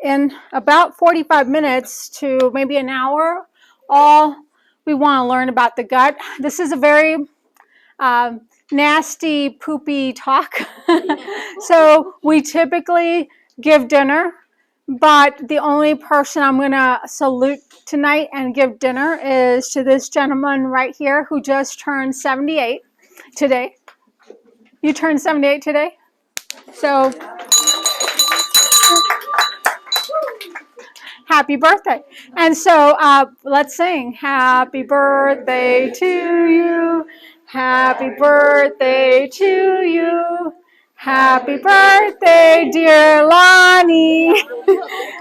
in about 45 minutes to maybe an hour, all we want to learn about the gut. This is a very nasty, poopy talk. So we typically give dinner, but the only person I'm going to salute tonight and give dinner is to this gentleman right here who just turned 78 today. You turned 78 today? So happy birthday. And so let's sing. Happy birthday to you. Happy birthday to you. Happy birthday, dear Lonnie.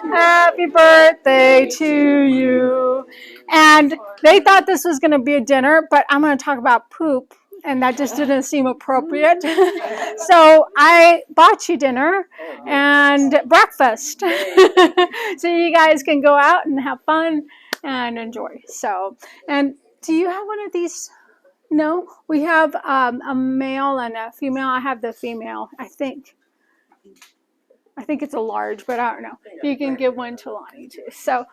Happy birthday to you. And they thought this was going to be a dinner, but I'm going to talk about poop. And that just didn't seem appropriate. So I bought you dinner and breakfast. So you guys can go out and have fun and enjoy. So, and do you have one of these? No? We have a male and a female. I have the female, I think. I think it's a large, but I don't know. You can give one to Lonnie too. So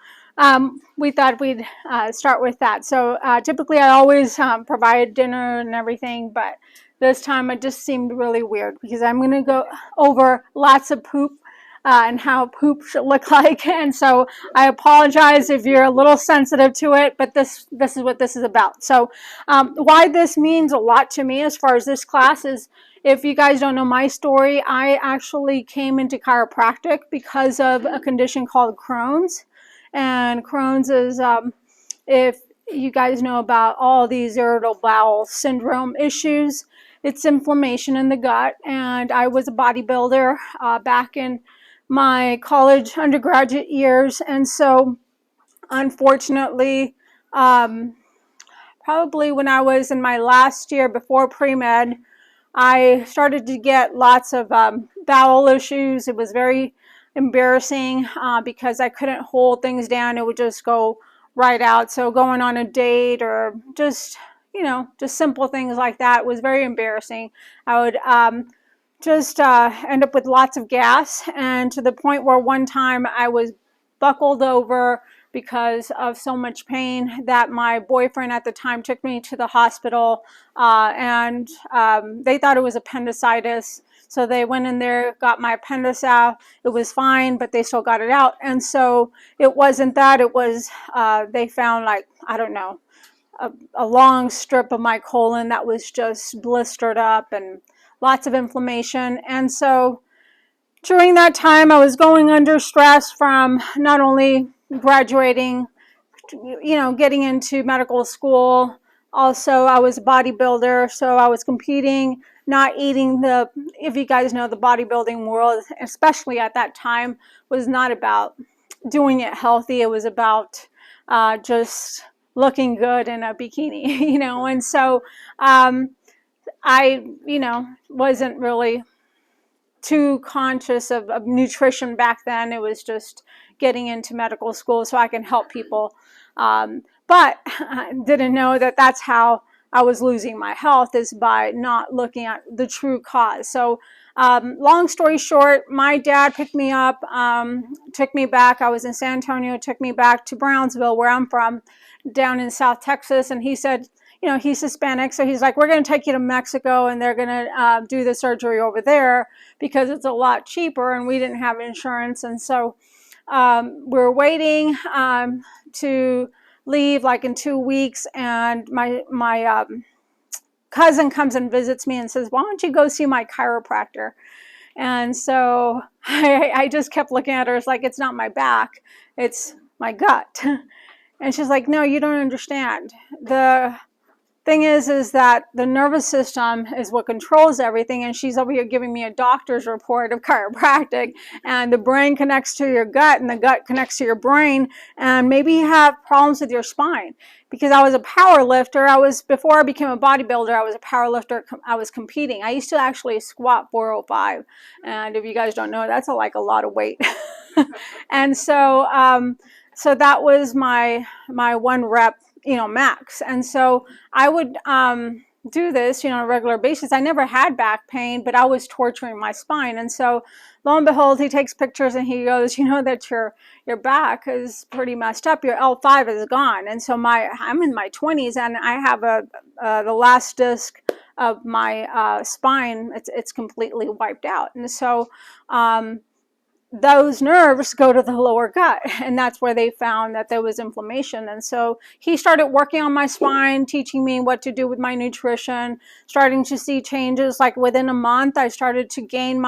we thought we'd start with that. So typically I always provide dinner and everything, but this time it just seemed really weird because I'm going to go over lots of poop and how poop should look like. And so I apologize if you're a little sensitive to it, but this is what this is about. So why this means a lot to me as far as this class is, if you guys don't know my story, I actually came into chiropractic because of a condition called Crohn's. And Crohn's is, if you guys know about all these irritable bowel syndrome issues, it's inflammation in the gut. And I was a bodybuilder back in my college undergraduate years. And so, unfortunately, probably when I was in my last year before pre-med, I started to get lots of bowel issues. It was very embarrassing because I couldn't hold things down. It would just go right out. So going on a date or just, just simple things like that was very embarrassing. I would just end up with lots of gas, and to the point where one time I was buckled over because of so much pain that my boyfriend at the time took me to the hospital, and they thought it was appendicitis. So they went in there, got my appendix out. It was fine, but they still got it out. And so it wasn't that. It was, they found a long strip of my colon that was just blistered up and lots of inflammation. And so during that time, I was going under stress from not only graduating, getting into medical school. Also, I was a bodybuilder, so I was competing, not eating if you guys know, the bodybuilding world, especially at that time, was not about doing it healthy. It was about just looking good in a bikini, and so I, wasn't really too conscious of nutrition back then. It was just getting into medical school so I can help people. But I didn't know that that's how I was losing my health, is by not looking at the true cause. So long story short, my dad picked me up, took me back. I was in San Antonio, took me back to Brownsville, where I'm from, down in South Texas. And he said, he's Hispanic, so he's like, we're going to take you to Mexico, and they're going to do the surgery over there because it's a lot cheaper, and we didn't have insurance. And so we're waiting to leave like in 2 weeks, and my cousin comes and visits me and says, why don't you go see my chiropractor? And so I just kept looking at her. It's like, it's not my back, it's my gut. And she's like, no, you don't understand. The thing is that the nervous system is what controls everything, and she's over here giving me a doctor's report of chiropractic, and the brain connects to your gut, and the gut connects to your brain, and maybe you have problems with your spine. Because I was a power lifter, before I became a bodybuilder, I was a power lifter, I was competing. I used to actually squat 405, and if you guys don't know, that's a lot of weight. And so so that was my one rep max. And so I would do this, on a regular basis. I never had back pain, but I was torturing my spine. And so lo and behold, he takes pictures and he goes, that your back is pretty messed up. Your L5 is gone. And so I'm in my 20s and I have the last disc of my spine. It's completely wiped out. And so those nerves go to the lower gut, and that's where they found that there was inflammation. And so he started working on my spine, teaching me what to do with my nutrition, starting to see changes. Like within a month, I started to gain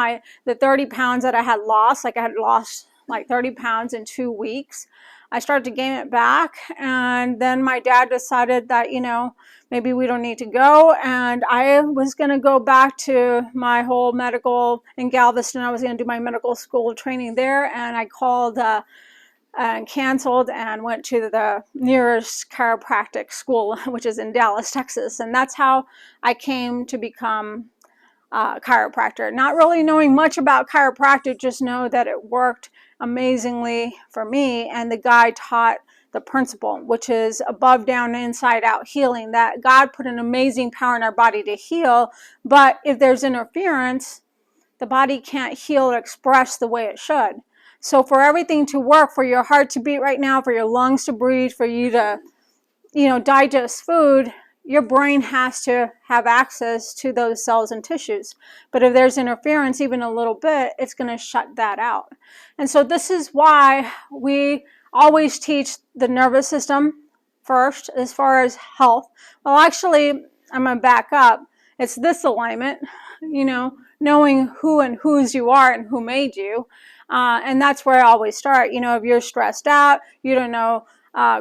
the 30 pounds that I had lost. Like I had lost like 30 pounds in 2 weeks. I started to gain it back, and then my dad decided that, maybe we don't need to go, and I was going to go back to my whole medical in Galveston. I was going to do my medical school training there, and I called and canceled and went to the nearest chiropractic school, which is in Dallas, Texas, and that's how I came to become chiropractor. Not really knowing much about chiropractic, just know that it worked amazingly for me, and the guy taught the principle, which is above, down, inside out healing, that God put an amazing power in our body to heal, but if there's interference, the body can't heal or express the way it should. So for everything to work, for your heart to beat right now, for your lungs to breathe, for you to digest food, your brain has to have access to those cells and tissues. But if there's interference, even a little bit, it's going to shut that out. And so this is why we always teach the nervous system first as far as health. Well, actually, I'm going to back up. It's this alignment, knowing who and whose you are and who made you. And that's where I always start. If you're stressed out, you don't know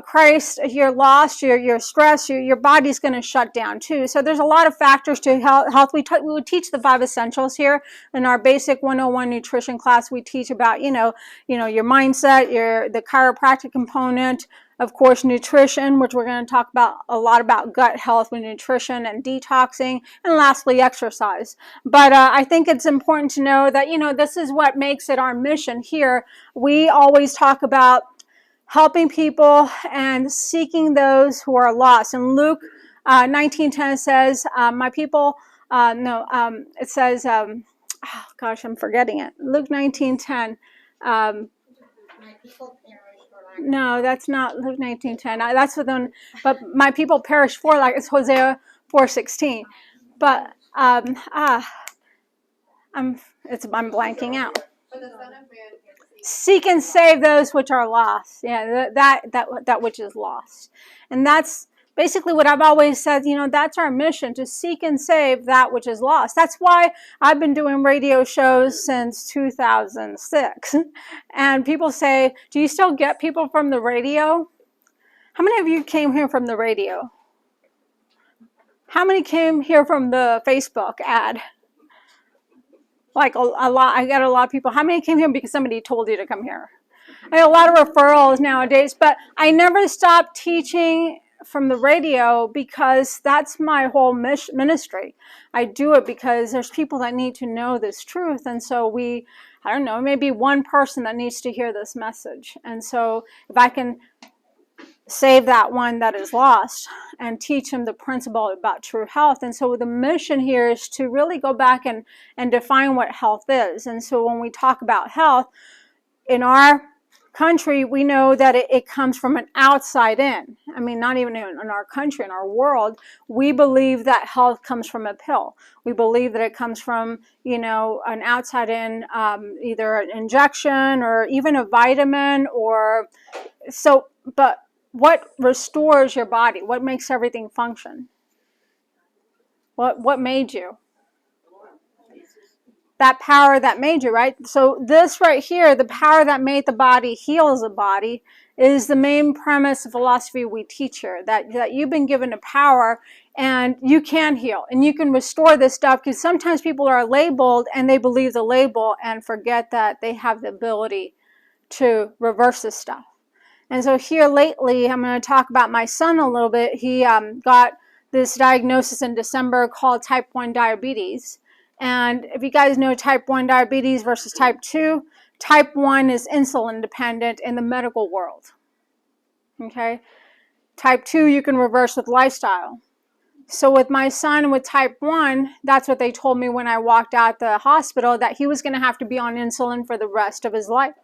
Christ, you're lost, you're stressed, your body's going to shut down too. So there's a lot of factors to health. We would teach the 5 essentials here in our basic 101 nutrition class. We teach about, your mindset, the chiropractic component, of course, nutrition, which we're going to talk about a lot about gut health with nutrition and detoxing, and lastly, exercise. But I think it's important to know that, this is what makes it our mission here. We always talk about helping people and seeking those who are lost. And Luke 19:10 says, my people, it says, oh gosh, I'm forgetting it. Luke 19:10. No, that's not Luke 19:10. That's within, but my people perish for like it's Hosea 4:16. But I'm blanking out. Seek and save those which are lost. Yeah, that which is lost. And that's basically what I've always said, that's our mission, to seek and save that which is lost. That's why I've been doing radio shows since 2006. And people say, do you still get people from the radio? How many of you came here from the radio? How many came here from the Facebook ad? Like a lot. I got a lot of people. How many came here because somebody told you to come here? I have a lot of referrals nowadays, but I never stopped teaching from the radio because that's my whole ministry. I do it because there's people that need to know this truth. And so I don't know, maybe one person that needs to hear this message. And so if I can save that one that is lost and teach him the principle about true health. And so the mission here is to really go back and define what health is. And so when we talk about health, in our country, we know that it comes from an outside in. I mean, not even in our country, in our world, we believe that health comes from a pill. We believe that it comes from, an outside in, either an injection or even a vitamin but what restores your body? What makes everything function? What made you? That power that made you, right? So this right here, the power that made the body heals the body, is the main premise of philosophy we teach here, that you've been given a power and you can heal and you can restore this stuff, because sometimes people are labeled and they believe the label and forget that they have the ability to reverse this stuff. And so here lately, I'm going to talk about my son a little bit. He got this diagnosis in December called type 1 diabetes. And if you guys know type 1 diabetes versus type 2, type 1 is insulin dependent in the medical world. Okay? Type 2 you can reverse with lifestyle. So with my son with type 1, that's what they told me when I walked out the hospital, that he was going to have to be on insulin for the rest of his life.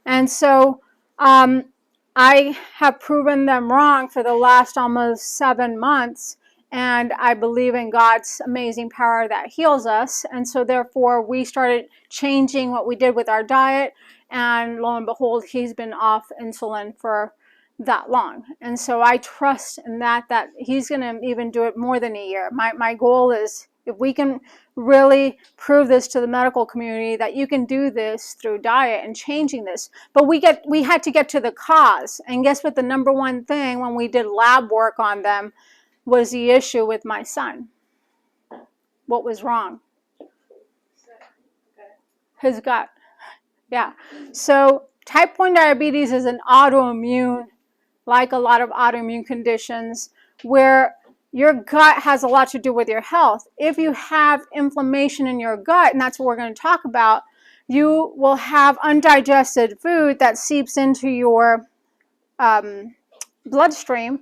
And so I have proven them wrong for the last almost 7 months. And I believe in God's amazing power that heals us. And so therefore we started changing what we did with our diet. And lo and behold, he's been off insulin for that long. And so I trust in that he's going to even do it more than a year. My goal is, if we can really prove this to the medical community, that you can do this through diet and changing this. But we had to get to the cause. And guess what? The number one thing when we did lab work on them was the issue with my son. What was wrong? His gut. Yeah. So type 1 diabetes is an autoimmune, like a lot of autoimmune conditions, where your gut has a lot to do with your health. If you have inflammation in your gut, and that's what we're going to talk about, you will have undigested food that seeps into your bloodstream.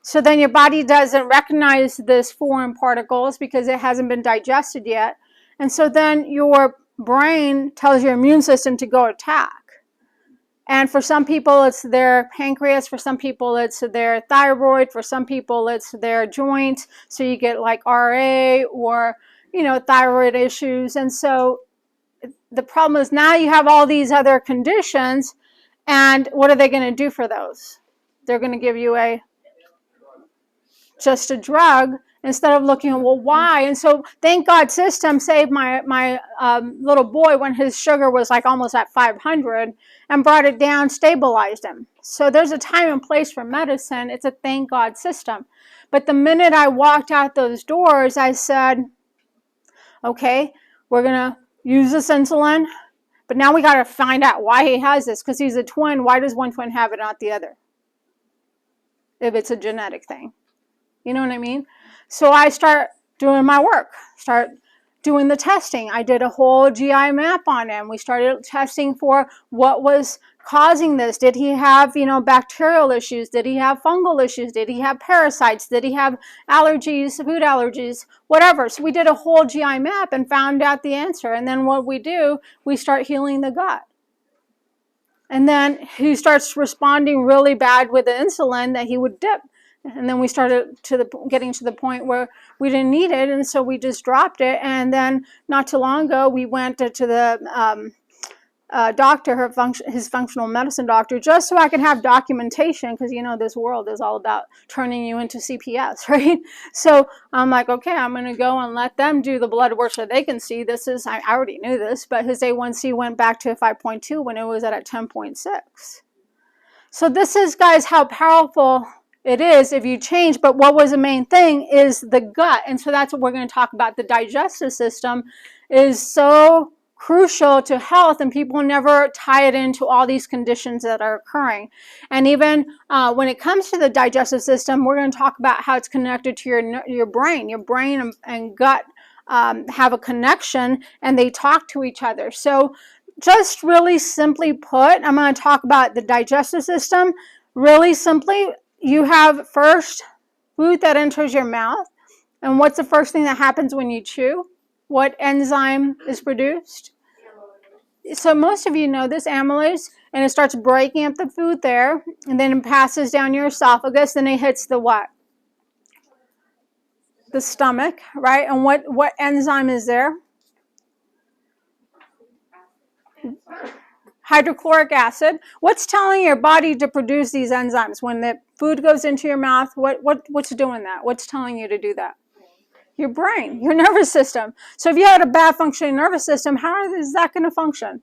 So then your body doesn't recognize this foreign particles because it hasn't been digested yet. And so then your brain tells your immune system to go attack. And for some people, it's their pancreas. For some people, it's their thyroid. For some people, it's their joints. So you get like RA or, thyroid issues. And so the problem is now you have all these other conditions. And what are they going to do for those? They're going to give you just a drug instead of looking at, well, why? And so thank God system saved my little boy when his sugar was like almost at 500 and brought it down, stabilized him. So there's a time and place for medicine. It's a thank God system. But the minute I walked out those doors, I said, okay, we're going to use this insulin, but now we got to find out why he has this, because he's a twin. Why does one twin have it, not the other? If it's a genetic thing. You know what I mean? So I start doing my work, start doing the testing. I did a whole GI map on him. We started testing for what was causing this. Did he have, bacterial issues? Did he have fungal issues? Did he have parasites? Did he have allergies, food allergies, whatever? So we did a whole GI map and found out the answer. And then what we do, we start healing the gut. And then he starts responding really bad with the insulin that he would dip. And then we started getting to the point where we didn't need it, and so we just dropped it. And then not too long ago, we went to the doctor, his functional medicine doctor, just so I could have documentation, because this world is all about turning you into CPS, right? So I'm like, okay, I'm going to go and let them do the blood work so they can see this is. I already knew this, but his A1C went back to 5.2 when it was at 10.6. So this is, guys, how powerful it is if you change. But what was the main thing is the gut. And so that's what we're going to talk about. The digestive system is so crucial to health, and people never tie it into all these conditions that are occurring. And even when it comes to the digestive system, we're going to talk about how it's connected to your brain. Your brain and gut have a connection, and they talk to each other. So just really simply put, I'm going to talk about the digestive system. Really simply, you have first food that enters your mouth. And what's the first thing that happens when you chew? What enzyme is produced? So most of you know this, amylase, and it starts breaking up the food there, and then it passes down your esophagus, then it hits the what? The stomach, right? And what enzyme is there? Hydrochloric acid. What's telling your body to produce these enzymes? When the food goes into your mouth, what's doing that? What's telling you to do that? Your brain, your nervous system. So if you had a bad functioning nervous system, how is that going to function?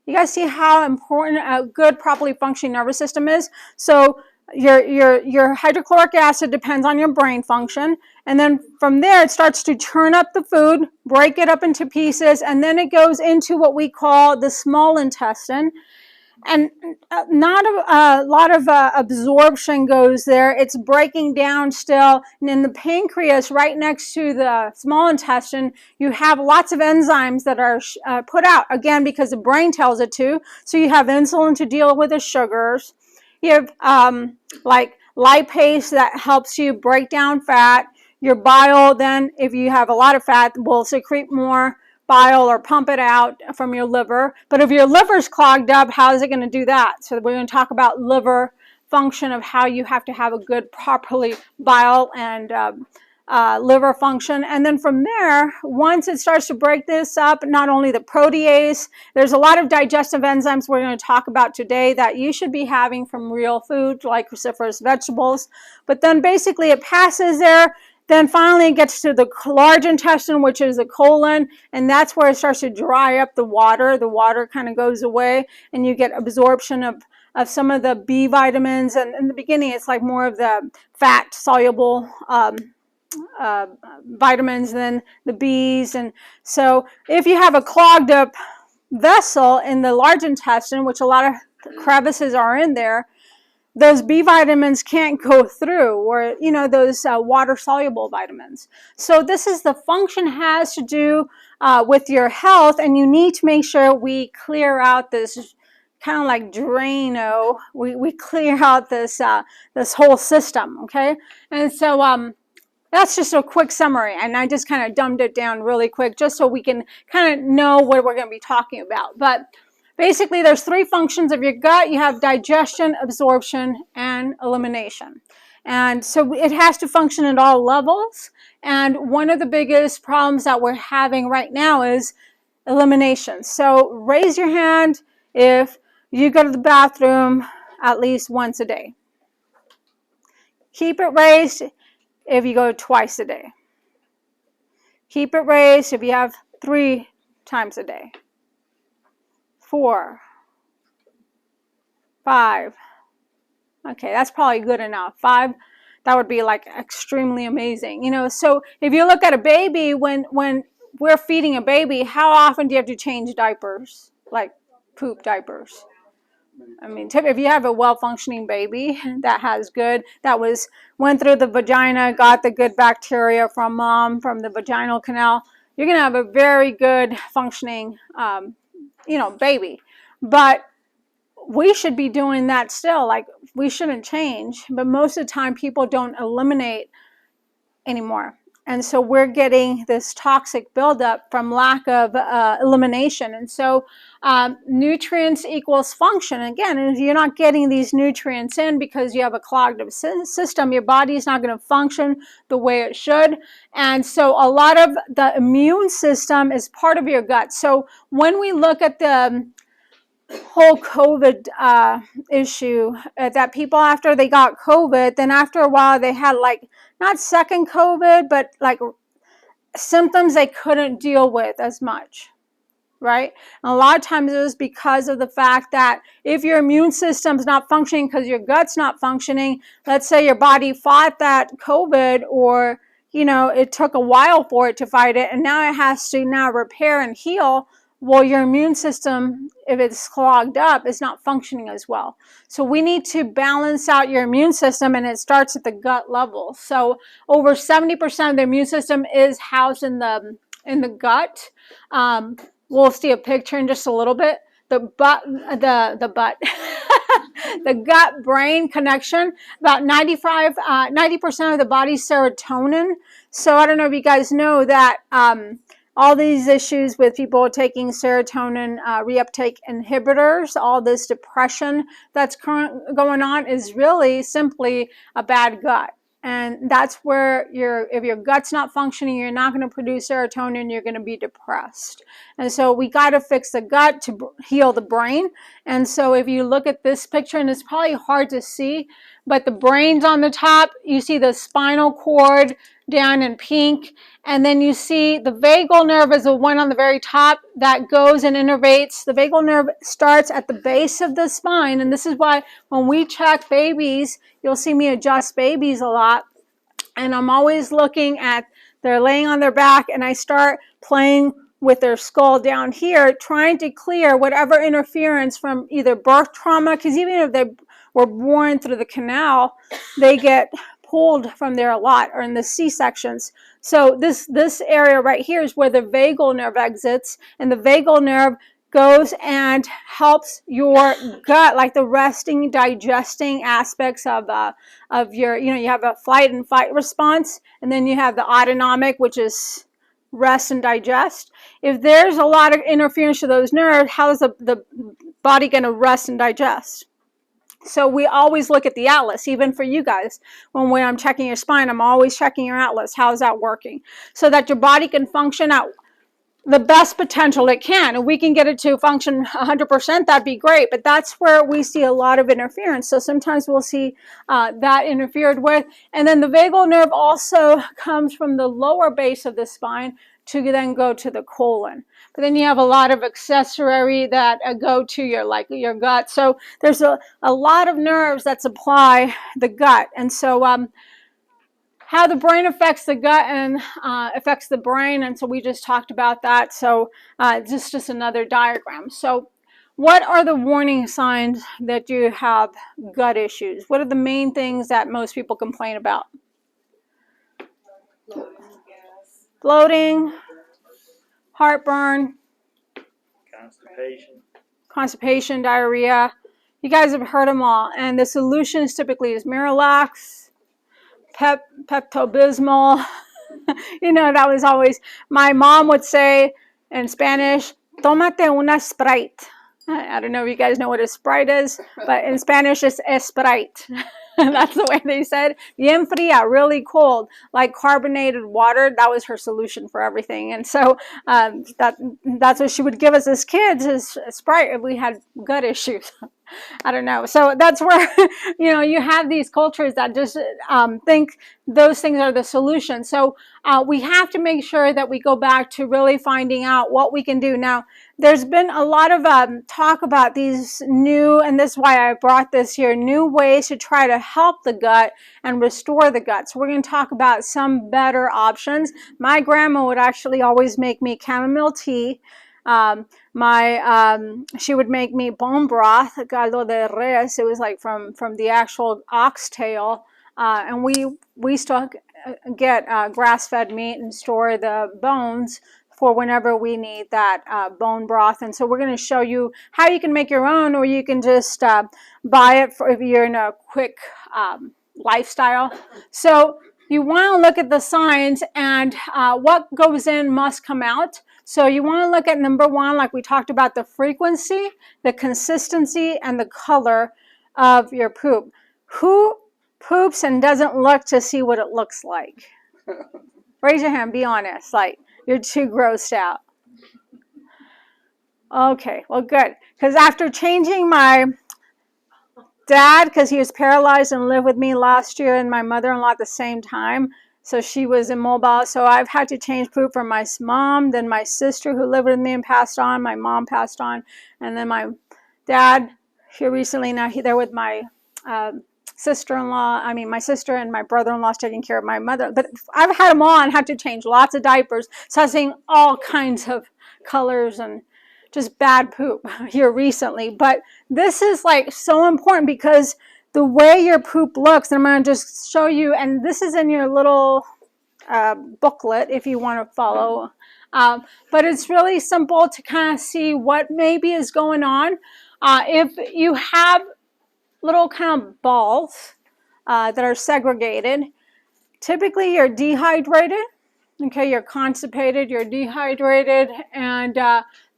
You guys see how important a good, properly functioning nervous system is? So your hydrochloric acid depends on your brain function, and then from there it starts to churn up the food, break it up into pieces, and then it goes into what we call the small intestine. And not a lot of absorption goes there. It's breaking down still. And in the pancreas, right next to the small intestine, you have lots of enzymes that are put out, again, because the brain tells it to. So you have insulin to deal with the sugars. You have like lipase that helps you break down fat. your bile then, if you have a lot of fat, will secrete more bile or pump it out from your liver. But if your liver's clogged up, how is it going to do that? So we're going to talk about liver function, of how you have to have a good, properly bile and liver function. And then from there, once it starts to break this up, not only the protease, there's a lot of digestive enzymes we're going to talk about today that you should be having from real food, like cruciferous vegetables. But then basically it passes there. Then finally it gets to the large intestine, which is the colon, and that's where it starts to dry up the water. The water kind of goes away, and you get absorption of some of the B vitamins. And in the beginning, it's like more of the fat-soluble vitamins than the B's. And so if you have a clogged up vessel in the large intestine, which a lot of crevices are in there, those B vitamins can't go through, or, you know, those water-soluble vitamins. So this is the function, has to do with your health, and you need to make sure we clear out this kind of like Drano. We clear out this this whole system, okay? And so that's just a quick summary, and I just kind of dumbed it down really quick just so we can kind of know what we're going to be talking about. But basically, there's three functions of your gut. You have digestion, absorption, and elimination. And so it has to function at all levels. And one of the biggest problems that we're having right now is elimination. So raise your hand if you go to the bathroom at least once a day. Keep it raised if you go twice a day. Keep it raised if you have 3 times a day. 4, 5. Okay, that's probably good enough. 5, that would be like extremely amazing. You know, so if you look at a baby, when we're feeding a baby, how often do you have to change diapers? Like poop diapers. I mean, if you have a well-functioning baby that has good, went through the vagina, got the good bacteria from mom, from the vaginal canal, you're going to have a very good functioning you know, baby. But we should be doing that still. Like, we shouldn't change, but most of the time people don't eliminate anymore. And so we're getting this toxic buildup from lack of elimination. And so nutrients equals function. Again, if you're not getting these nutrients in because you have a clogged up system, your body is not going to function the way it should. And so a lot of the immune system is part of your gut. So when we look at the whole COVID issue, that people, after they got COVID, then after a while they had like, not second COVID, but like symptoms they couldn't deal with as much, right? And a lot of times it was because of the fact that if your immune system's not functioning because your gut's not functioning, let's say your body fought that COVID, or, you know, it took a while for it to fight it, and now it has to now repair and heal. Well, your immune system, if it's clogged up, is not functioning as well. So we need to balance out your immune system, and it starts at the gut level. So over 70% of the immune system is housed in the gut. We'll see a picture in just a little bit. The gut-brain connection, about 90% of the body's serotonin. So I don't know if you guys know that all these issues with people taking serotonin reuptake inhibitors, all this depression that's going on is really simply a bad gut. And that's where if your gut's not functioning, you're not going to produce serotonin, you're going to be depressed. And so we got to fix the gut to heal the brain. And so if you look at this picture, and it's probably hard to see, but the brain's on the top, you see the spinal cord down in pink, and then you see the vagal nerve is the one on the very top that goes and innervates. The vagal nerve starts at the base of the spine, and this is why when we check babies, you'll see me adjust babies a lot, and I'm always looking at, they're laying on their back, and I start playing with their skull down here, trying to clear whatever interference from either birth trauma, because even if they were born through the canal, they get pulled from there a lot, or in the C-sections. So this area right here is where the vagal nerve exits, and the vagal nerve goes and helps your gut, like the resting, digesting aspects of your, you have a flight and fight response, and then you have the autonomic, which is rest and digest. If there's a lot of interference to those nerves, how is the body going to rest and digest? So we always look at the atlas, even for you guys. When I'm checking your spine, I'm always checking your atlas. How is that working? So that your body can function at the best potential it can. And we can get it to function 100%, that'd be great. But that's where we see a lot of interference. So sometimes we'll see that interfered with. And then the vagal nerve also comes from the lower base of the spine to then go to the colon. But then you have a lot of accessory that go to your gut. So there's a lot of nerves that supply the gut. And so how the brain affects the gut and affects the brain, and so we just talked about that. So just another diagram. So what are the warning signs that you have gut issues? What are the main things that most people complain about? Bloating, heartburn, constipation, diarrhea. You guys have heard them all. And the solutions typically is Miralax, Pepto-Bismol. That was always, my mom would say in Spanish, tómate una Sprite. I don't know if you guys know what a Sprite is, but in Spanish it's Sprite. That's the way they said. Bien fría, really cold, like carbonated water. That was her solution for everything. And so that's what she would give us as kids, is Sprite if we had gut issues. I don't know. So that's where, you have these cultures that just think those things are the solution. So we have to make sure that we go back to really finding out what we can do. Now, there's been a lot of talk about these new, and this is why I brought this here, new ways to try to help the gut and restore the gut. So we're going to talk about some better options. My grandma would actually always make me chamomile tea. She would make me bone broth, caldo de res. It was like from the actual oxtail, and we still get grass-fed meat and store the bones for whenever we need that bone broth. And so we're going to show you how you can make your own, or you can just buy it if you're in a quick lifestyle. So you want to look at the signs, and what goes in must come out. So you want to look at number one, like we talked about, the frequency, the consistency, and the color of your poop. Who poops and doesn't look to see what it looks like? Raise your hand, be honest, like you're too grossed out. Okay, well, good. Because after changing my dad, because he was paralyzed and lived with me last year, and my mother-in-law at the same time, so she was immobile. So I've had to change poop for my mom, then my sister who lived with me and passed on, my mom passed on, and then my dad here recently. Now they're with my sister-in-law. My sister and my brother-in-law's taking care of my mother. But I've had them all and had to change lots of diapers. So I've seen all kinds of colors and just bad poop here recently. But this is like so important, because the way your poop looks, and I'm going to just show you, and this is in your little booklet if you want to follow. But it's really simple to kind of see what maybe is going on. If you have little kind of balls that are segregated, typically you're dehydrated. Okay, you're constipated, you're dehydrated, and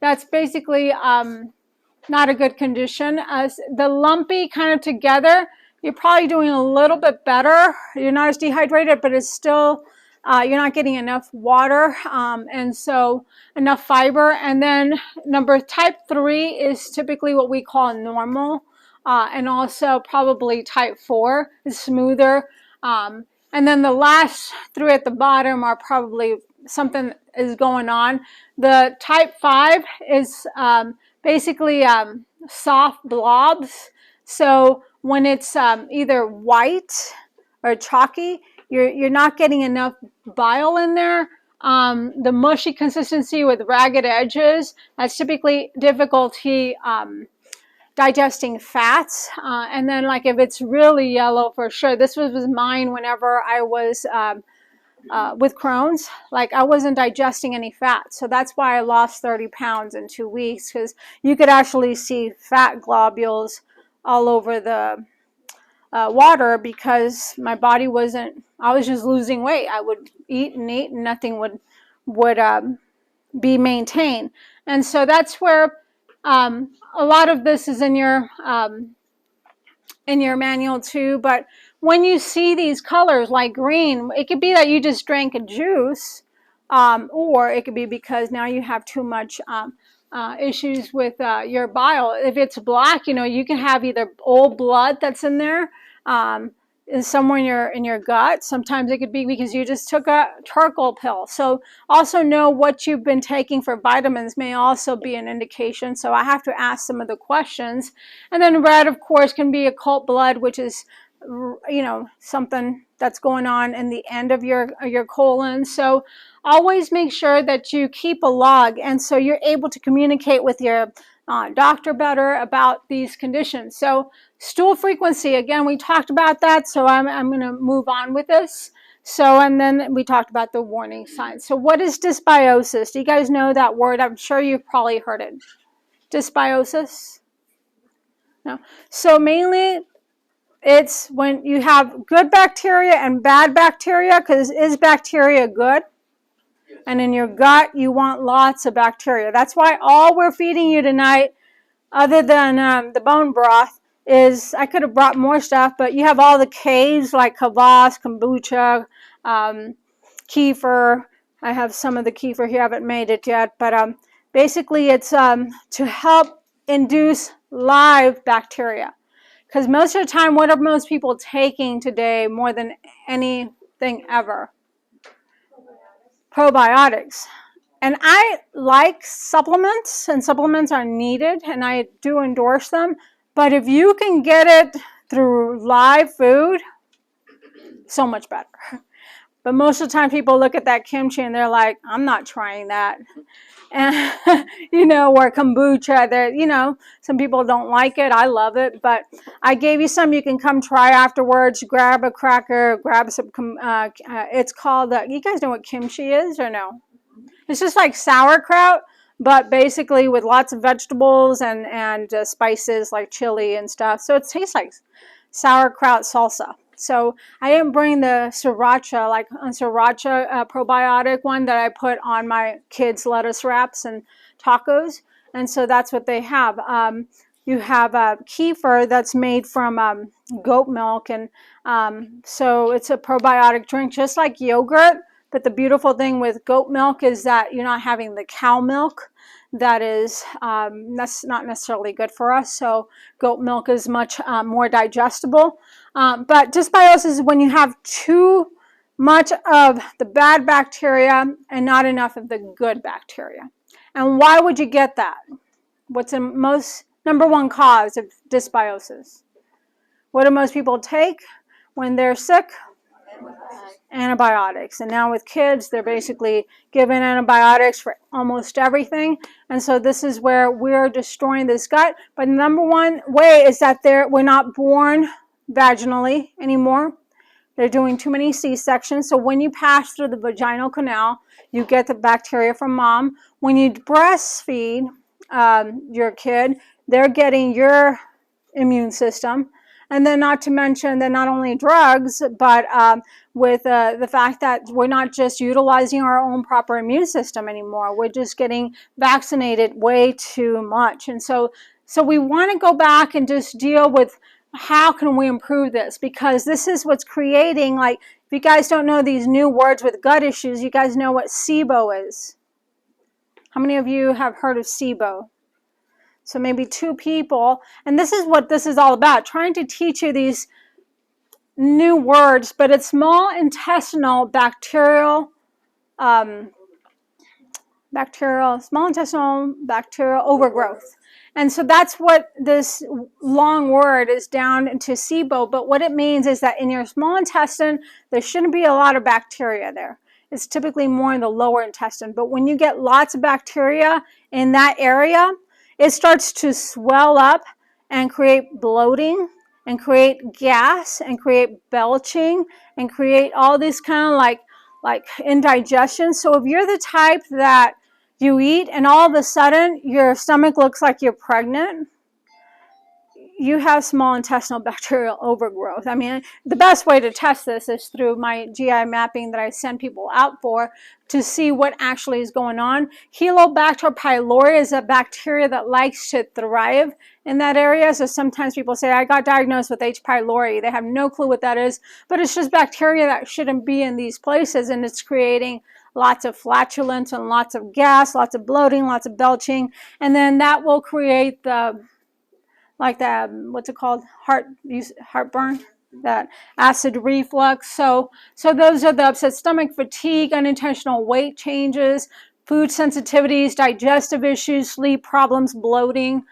that's basically not a good condition. As the lumpy kind of together, you're probably doing a little bit better. You're not as dehydrated, but it's still, you're not getting enough water, and so enough fiber. And then type 3 is typically what we call normal, and also probably type 4 is smoother. And then the last 3 at the bottom are probably something is going on. The type 5 is basically soft blobs. So when it's either white or chalky, you're not getting enough bile in there. The mushy consistency with ragged edges, that's typically difficulty digesting fats. And then like if it's really yellow, for sure. This was mine whenever I was with Crohn's, like I wasn't digesting any fat. So that's why I lost 30 pounds in 2 weeks, because you could actually see fat globules all over the water, because my body wasn't, I was just losing weight. I would eat and eat and nothing would be maintained. And so that's where a lot of this is in your manual too. But when you see these colors like green, it could be that you just drank a juice, or it could be because now you have too much issues with your bile. If it's black, you can have either old blood that's in there, somewhere in your gut. Sometimes it could be because you just took a charcoal pill. So also know what you've been taking for vitamins may also be an indication. So I have to ask some of the questions. And then red, of course, can be occult blood, which is something that's going on in the end of your colon. So always make sure that you keep a log, and so you're able to communicate with your doctor better about these conditions. So stool frequency, again, we talked about that, so I'm going to move on with this. So, and then we talked about the warning signs. So what is dysbiosis? Do you guys know that word? I'm sure you've probably heard it. Dysbiosis? No. So mainly it's when you have good bacteria and bad bacteria, because is bacteria good? And in your gut, you want lots of bacteria. That's why all we're feeding you tonight, other than the bone broth, is, I could have brought more stuff, but you have all the K's like kvass, kombucha, kefir. I have some of the kefir here. I haven't made it yet. But basically it's to help induce live bacteria. Because most of the time, what are most people taking today more than anything ever? Probiotics. And I like supplements, and supplements are needed, and I do endorse them. But if you can get it through live food, so much better. But most of the time people look at that kimchi and they're like, I'm not trying that. And, or kombucha, some people don't like it. I love it. But I gave you some you can come try afterwards. Grab a cracker, grab some, it's called, you guys know what kimchi is or no? It's just like sauerkraut, but basically with lots of vegetables and spices like chili and stuff. So it tastes like sauerkraut salsa. So I didn't bring the sriracha, like a sriracha probiotic one that I put on my kids' lettuce wraps and tacos. And so that's what they have. You have kefir that's made from goat milk. And so it's a probiotic drink just like yogurt. But the beautiful thing with goat milk is that you're not having the cow milk. That's not necessarily good for us. So goat milk is much more digestible. But dysbiosis is when you have too much of the bad bacteria and not enough of the good bacteria. And why would you get that? What's the number one cause of dysbiosis? What do most people take when they're sick? Antibiotics. And now with kids, they're basically given antibiotics for almost everything. And so this is where we're destroying this gut. But the number one way is that we're not born vaginally anymore. They're doing too many C-sections. So when you pass through the vaginal canal, you get the bacteria from mom. When you breastfeed your kid, they're getting your immune system. And then not to mention that not only drugs, but with the fact that we're not just utilizing our own proper immune system anymore. We're just getting vaccinated way too much. And so we want to go back and just deal with how can we improve this? Because this is what's creating, like, if you guys don't know these new words with gut issues, you guys know what SIBO is. How many of you have heard of SIBO? So maybe 2 people, and this is what this is all about, trying to teach you these new words, but it's small intestinal bacterial overgrowth. And so that's what this long word is down into SIBO, but what it means is that in your small intestine, there shouldn't be a lot of bacteria there. It's typically more in the lower intestine, but when you get lots of bacteria in that area, it starts to swell up and create bloating and create gas and create belching and create all this kind of like like indigestion. So if you're the type that you eat and all of a sudden your stomach looks like you're pregnant, you have small intestinal bacterial overgrowth. I mean, the best way to test this is through my GI mapping that I send people out for to see what actually is going on. Helicobacter pylori is a bacteria that likes to thrive in that area. So sometimes people say, I got diagnosed with H. pylori. They have no clue what that is, but it's just bacteria that shouldn't be in these places, and it's creating lots of flatulence and lots of gas, lots of bloating, lots of belching, and then that will create the what's it called, heartburn, that acid reflux. So those are the upset stomach, fatigue, unintentional weight changes, food sensitivities, digestive issues, sleep problems, bloating.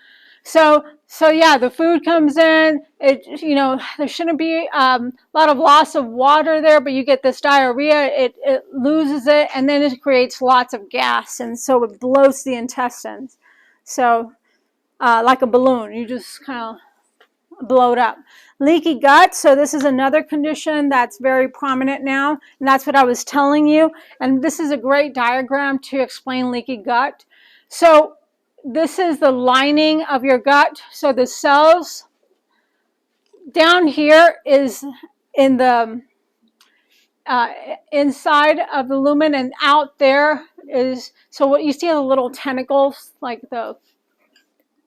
So yeah, the food comes in, there shouldn't be a lot of loss of water there, but you get this diarrhea, it loses it, and then it creates lots of gas, and so it bloats the intestines. So like a balloon, you just kind of bloat up. Leaky gut, so this is another condition that's very prominent now, and that's what I was telling you. And this is a great diagram to explain leaky gut. So this is the lining of your gut. So the cells down here is in the inside of the lumen, and out there is, so what you see, the little tentacles, like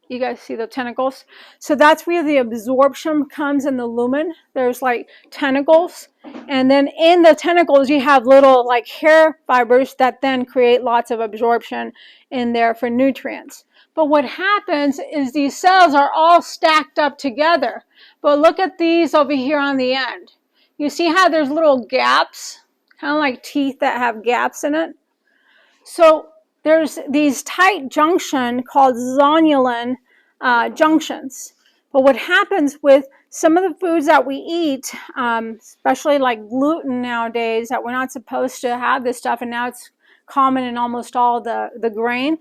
you guys see the tentacles? So that's where the absorption comes in the lumen. There's like tentacles. And then in the tentacles, you have little like hair fibers that then create lots of absorption in there for nutrients. But what happens is these cells are all stacked up together. But look at these over here on the end. You see how there's little gaps, kind of like teeth that have gaps in it? So there's these tight junctions called zonulin junctions. But what happens with some of the foods that we eat, especially like gluten nowadays, that we're not supposed to have this stuff, and now it's common in almost all the grain,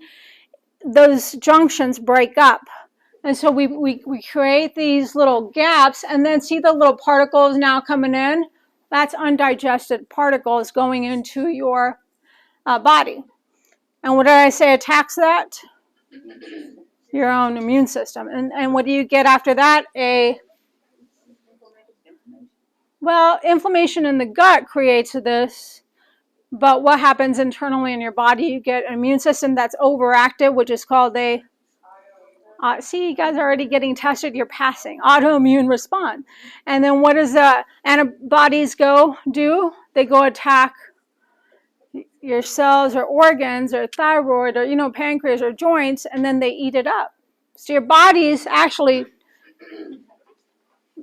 those junctions break up. And so we create these little gaps, and then see the little particles now coming in? That's undigested particles going into your body. And what did I say attacks that? Your own immune system. And what do you get after that? Inflammation in the gut creates this. But what happens internally in your body? You get an immune system that's overactive, which is called see, you guys are already getting tested. You're passing. Autoimmune response. And then what does the antibodies do? They go attack your cells or organs or thyroid or pancreas or joints, and then they eat it up. So your body's actually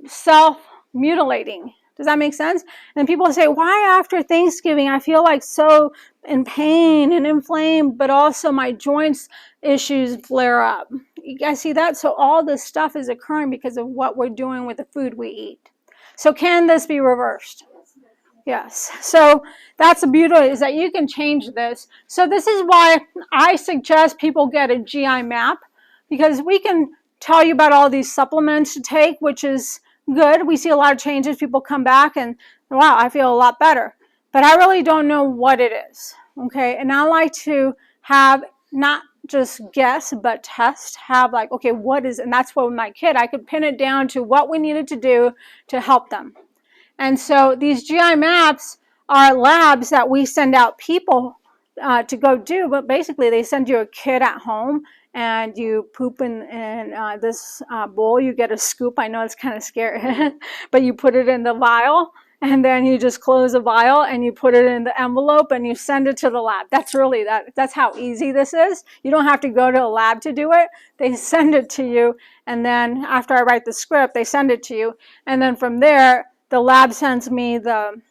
self-mutilating. Does that make sense? And people say, why after Thanksgiving I feel like so in pain and inflamed, but also my joints issues flare up? You guys see that? So all this stuff is occurring because of what we're doing with the food we eat. So can this be reversed? Yes. So that's the beauty, is that you can change this. So this is why I suggest people get a GI map, because we can tell you about all these supplements to take, which is good. We see a lot of changes. People come back and, wow, I feel a lot better. But I really don't know what it is. Okay. And I like to have not just guess, but test, have like, okay, what is, and that's what with my kid, I could pin it down to what we needed to do to help them. And so these GI maps are labs that we send out people to go do, but basically they send you a kit at home, and you poop in this bowl. You get a scoop. I know it's kind of scary, but you put it in the vial, and then you just close the vial and you put it in the envelope and you send it to the lab. That's really that's how easy this is. You don't have to go to a lab to do it. They send it to you, and then after I write the script, they send it to you, and then from there, the lab sends me the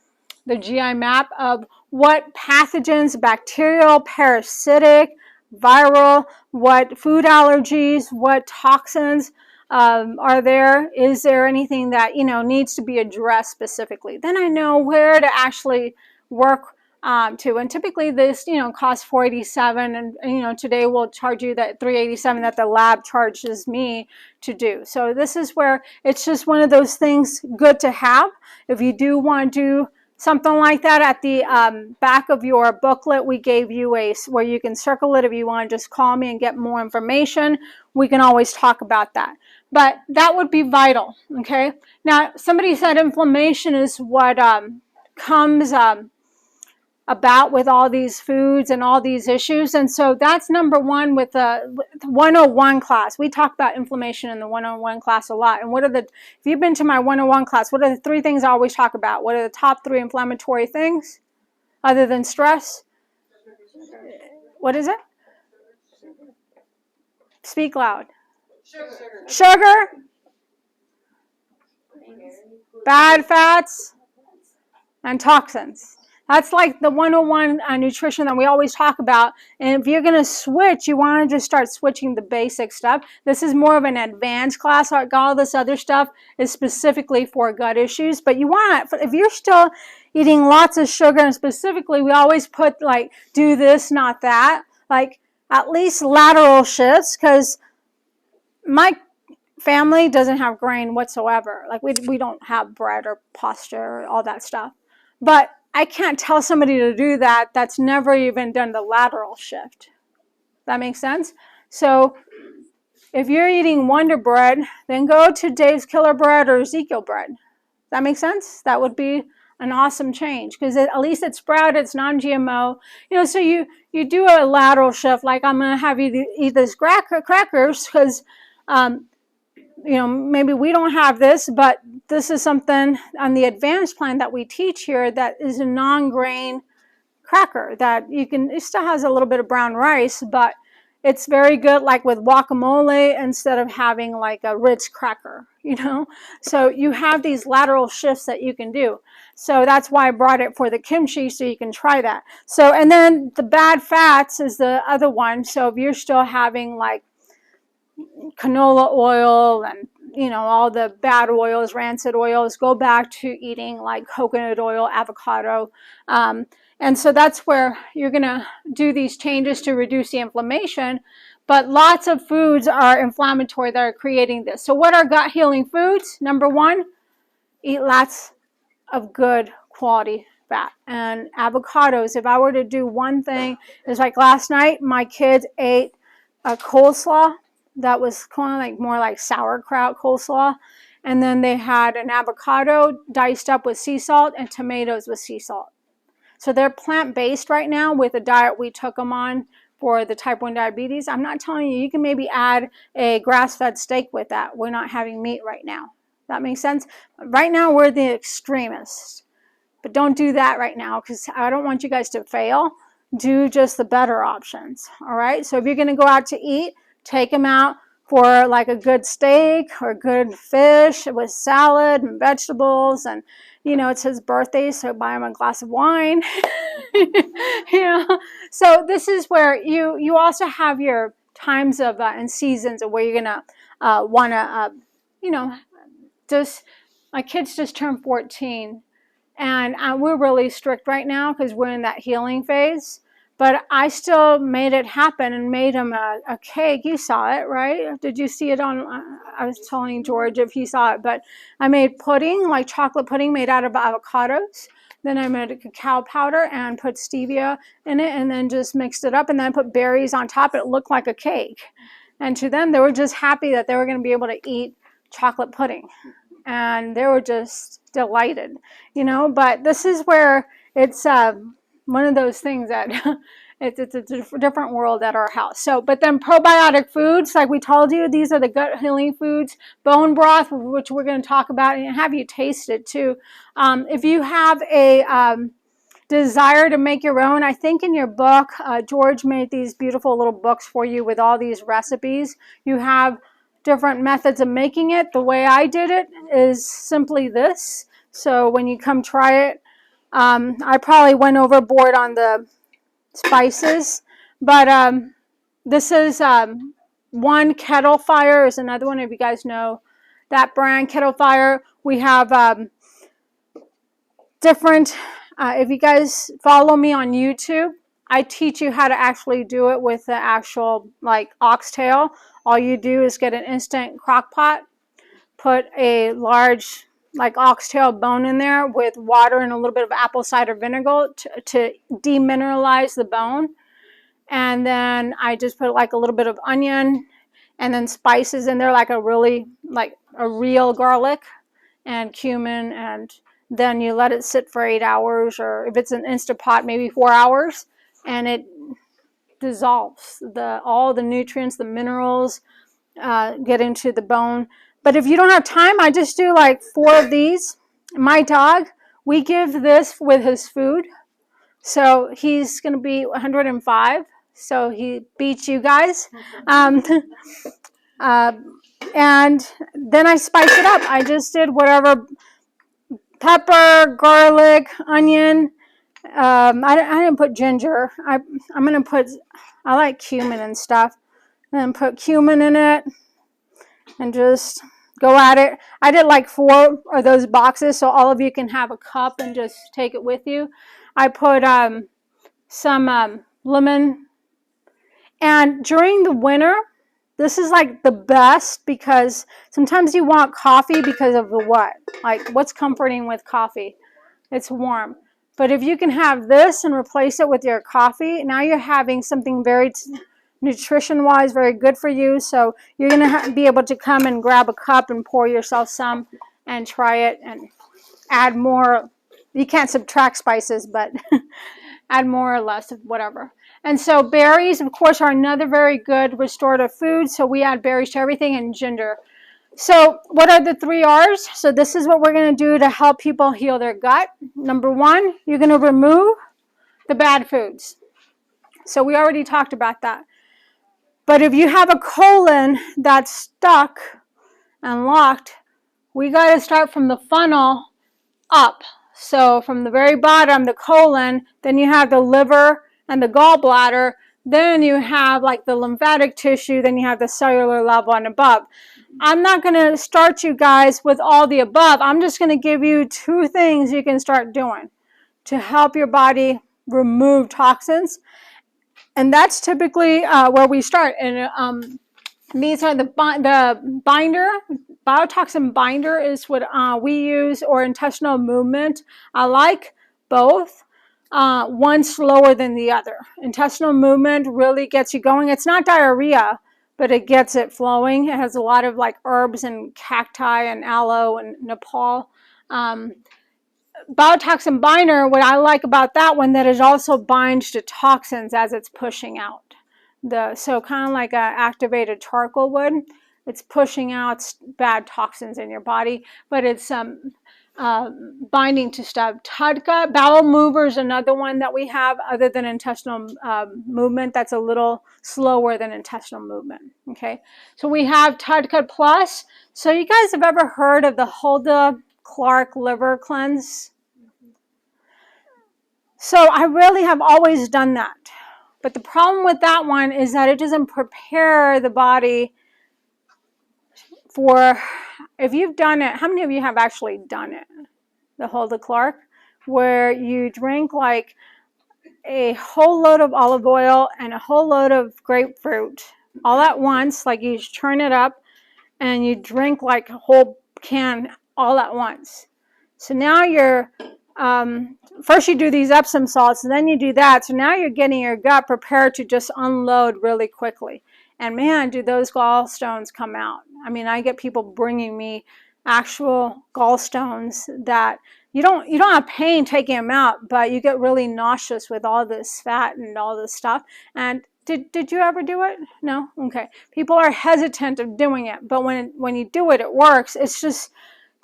GI map of what pathogens, bacterial, parasitic, viral, what food allergies, what toxins are there. Is there anything that needs to be addressed specifically? Then I know where to actually work to. And typically this costs $487, and today we'll charge you that $387 that the lab charges me to do. So this is where it's just one of those things good to have if you do want to do something like that. At the back of your booklet, we gave you where you can circle it if you want to just call me and get more information. We can always talk about that. But that would be vital, okay? Now, somebody said inflammation is what comes about with all these foods and all these issues. And so that's number one with the 101 class. We talk about inflammation in the 101 class a lot. And if you've been to my 101 class, what are the 3 things I always talk about? What are the top 3 inflammatory things other than stress? What is it? Speak loud. Sugar. Bad fats. And toxins. That's like the 101 nutrition that we always talk about. And if you're going to switch, you want to just start switching the basic stuff. This is more of an advanced class. All this other stuff is specifically for gut issues. But you want, if you're still eating lots of sugar, and specifically we always put like, do this, not that. Like at least lateral shifts, because my family doesn't have grain whatsoever. Like we don't have bread or pasta or all that stuff. But I can't tell somebody to do that that's never even done the lateral shift. That makes sense? So if you're eating Wonder Bread, then go to Dave's Killer Bread or Ezekiel Bread. That makes sense? That would be an awesome change, because at least it's sprouted, it's non-GMO. So you do a lateral shift, like I'm going to have you eat these crackers because maybe we don't have this, but this is something on the advanced plan that we teach here that is a non-grain cracker that it still has a little bit of brown rice, but it's very good, like with guacamole, instead of having like a Ritz cracker, So you have these lateral shifts that you can do. So that's why I brought it for the kimchi, so you can try that. So, and then the bad fats is the other one. So if you're still having like canola oil and all the bad oils, rancid oils, go back to eating like coconut oil, avocado, and so that's where you're going to do these changes to reduce the inflammation. But lots of foods are inflammatory that are creating this. So what are gut healing foods? Number 1, eat lots of good quality fat. And avocados, if I were to do one thing, is like last night my kids ate a coleslaw that was kind of like more like sauerkraut coleslaw. And then they had an avocado diced up with sea salt and tomatoes with sea salt. So they're plant-based right now with the diet we took them on for the type 1 diabetes. I'm not telling you, you can maybe add a grass-fed steak with that. We're not having meat right now. That makes sense? Right now, we're the extremists. But don't do that right now, because I don't want you guys to fail. Do just the better options, all right? So if you're going to go out to eat, take them out for like a good steak or good fish with salad and vegetables. And, it's his birthday, so buy him a glass of wine. So this is where you also have your times of and seasons of where you're going to want to, just, my kids just turned 14. And we're really strict right now because we're in that healing phase. But I still made it happen and made him a cake. You saw it, right? Did you see it on? I was telling George if he saw it. But I made pudding, like chocolate pudding made out of avocados. Then I made a cacao powder and put stevia in it and then just mixed it up. And then I put berries on top. It looked like a cake. And to them, they were just happy that they were going to be able to eat chocolate pudding. And they were just delighted, But this is where it's one of those things that it's a different world at our house. So, but then probiotic foods, like we told you, these are the gut healing foods. Bone broth, which we're going to talk about, and have you taste it too. If you have a desire to make your own, I think in your book, George made these beautiful little books for you with all these recipes. You have different methods of making it. The way I did it is simply this. So when you come try it, I probably went overboard on the spices, but this is one. Kettle Fire is another one. If you guys know that brand, Kettle Fire. We have different, if you guys follow me on YouTube, I teach you how to actually do it with the actual like oxtail. All you do is get an instant crock pot, put a large like oxtail bone in there with water and a little bit of apple cider vinegar to demineralize the bone. And then I just put like a little bit of onion and then spices in there, like a real garlic and cumin, and then you let it sit for 8 hours, or if it's an Instant Pot, maybe 4 hours, and it dissolves. All the nutrients, the minerals get into the bone. But if you don't have time, I just do like 4 of these. My dog, we give this with his food. So he's going to be 105. So he beats you guys. And then I spice it up. I just did whatever, pepper, garlic, onion. I didn't put ginger. I like cumin and stuff. And then put cumin in it and just go at it. I did like 4 of those boxes, so all of you can have a cup and just take it with you. I put some lemon. And during the winter, this is like the best, because sometimes you want coffee because of the what? Like, what's comforting with coffee? It's warm. But if you can have this and replace it with your coffee, now you're having something very nutrition-wise very good for you. So you're going to be able to come and grab a cup and pour yourself some and try it and add more. You can't subtract spices, but add more or less of whatever. And so berries, of course, are another very good restorative food. So we add berries to everything, and ginger. So what are the 3 R's? So this is what we're going to do to help people heal their gut. Number 1, you're going to remove the bad foods. So we already talked about that. But if you have a colon that's stuck and locked, we got to start from the funnel up. So from the very bottom, the colon, then you have the liver and the gallbladder, then you have like the lymphatic tissue, then you have the cellular level and above. I'm not going to start you guys with all the above. I'm just going to give you 2 things you can start doing to help your body remove toxins. And that's typically where we start. And these are the binder. Biotoxin binder is what we use, or intestinal movement. I like both. One slower than the other. Intestinal movement really gets you going. It's not diarrhea, but it gets it flowing. It has a lot of like herbs and cacti and aloe and Nepal. Biotoxin binder, what I like about that one, that it also binds to toxins as it's pushing out. So kind of like an activated charcoal would. It's pushing out bad toxins in your body, but it's binding to stuff. TUDCA, bowel mover, is another one that we have other than intestinal movement. That's a little slower than intestinal movement. Okay, so we have TUDCA Plus. So you guys have ever heard of the Hulda Clark liver cleanse? So I really have always done that. But the problem with that one is that it doesn't prepare the body for, if you've done it, how many of you have actually done it? The Hulda Clark, where you drink like a whole load of olive oil and a whole load of grapefruit all at once, like you churn it up and you drink like a whole can all at once. So now you're, first you do these Epsom salts, and then you do that. So now you're getting your gut prepared to just unload really quickly. And man, do those gallstones come out. I mean, I get people bringing me actual gallstones that you don't have pain taking them out, but you get really nauseous with all this fat and all this stuff. And did you ever do it? No? Okay. People are hesitant of doing it, but when you do it, it works. It's just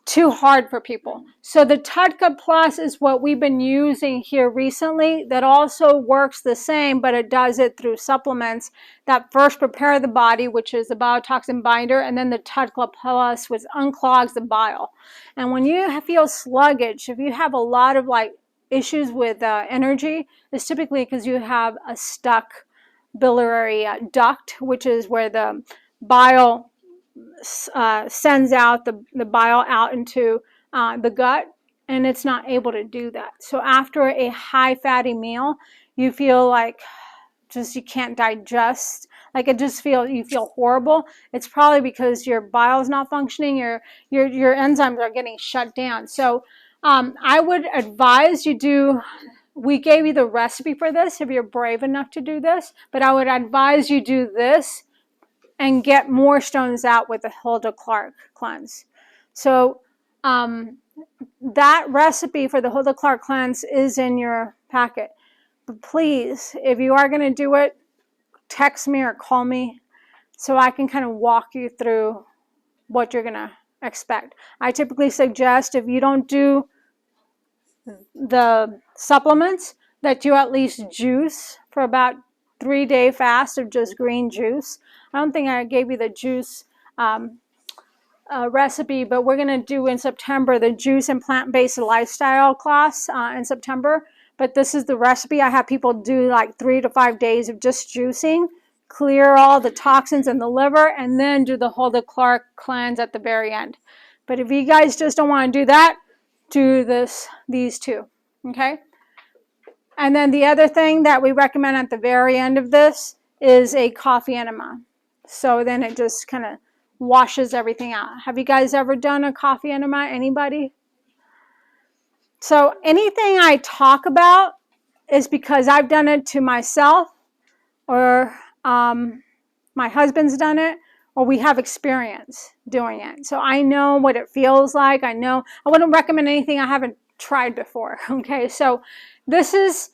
too hard for people. So the TUDCA Plus is what we've been using here recently, that also works the same, but it does it through supplements that first prepare the body, which is the biotoxin binder, and then the TUDCA Plus, which unclogs the bile. And when you feel sluggish, if you have a lot of like issues with energy, it's typically because you have a stuck biliary duct, which is where the bile sends out the bile out into the gut, and it's not able to do that. So after a high fatty meal, you feel like just you can't digest like you feel horrible, it's probably because your bile is not functioning, your enzymes are getting shut down. So I would advise you do, we gave you the recipe for this if you're brave enough to do this, but I would advise you do this and get more stones out with the Hulda Clark cleanse. So that recipe for the Hulda Clark cleanse is in your packet. But please, if you are going to do it, text me or call me so I can kind of walk you through what you're going to expect. I typically suggest if you don't do the supplements that you at least juice for about 3-day fast of just green juice. I don't think I gave you the juice recipe, but we're going to do in September the juice and plant-based lifestyle class in September. But this is the recipe. I have people do like 3 to 5 days of just juicing, clear all the toxins in the liver, and then do the Hulda Clark cleanse at the very end. But if you guys just don't want to do that, do these two, okay? And then the other thing that we recommend at the very end of this is a coffee enema. So then it just kind of washes everything out. Have you guys ever done a coffee enema? Anybody? So anything I talk about is because I've done it to myself, or my husband's done it, or we have experience doing it. So I know what it feels like. I wouldn't recommend anything I haven't tried before. Okay, so this is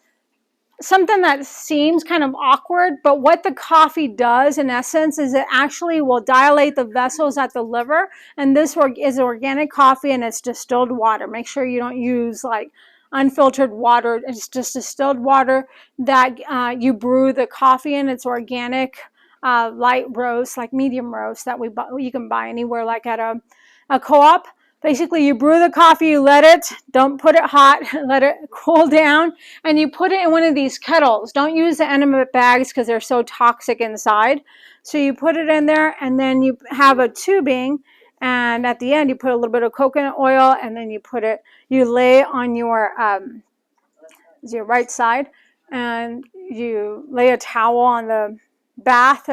something that seems kind of awkward, but what the coffee does in essence is it actually will dilate the vessels at the liver, and this is organic coffee and it's distilled water. Make sure you don't use like unfiltered water. It's just distilled water that you brew the coffee in. It's organic, light roast, like medium roast that you can buy anywhere, like at a co-op. Basically, you brew the coffee, you don't put it hot, let it cool down, and you put it in one of these kettles. Don't use the enema bags because they're so toxic inside. So you put it in there, and then you have a tubing, and at the end, you put a little bit of coconut oil, and then you lay on your right side, and you lay a towel on the bath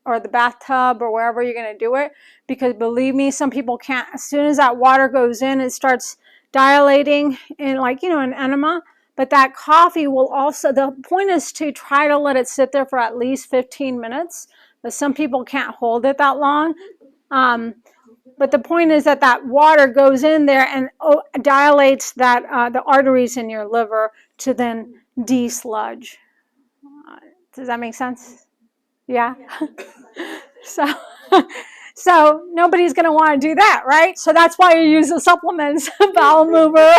or the bathtub or wherever you're going to do it, because believe me, some people can't. As soon as that water goes in, it starts dilating in, like, an enema. But that coffee will also, the point is to try to let it sit there for at least 15 minutes, but some people can't hold it that long. But the point is that water goes in there and dilates the arteries in your liver to then de-sludge. Does that make sense? Yeah. So nobody's going to want to do that, right? So that's why you use the supplements, bowel mover.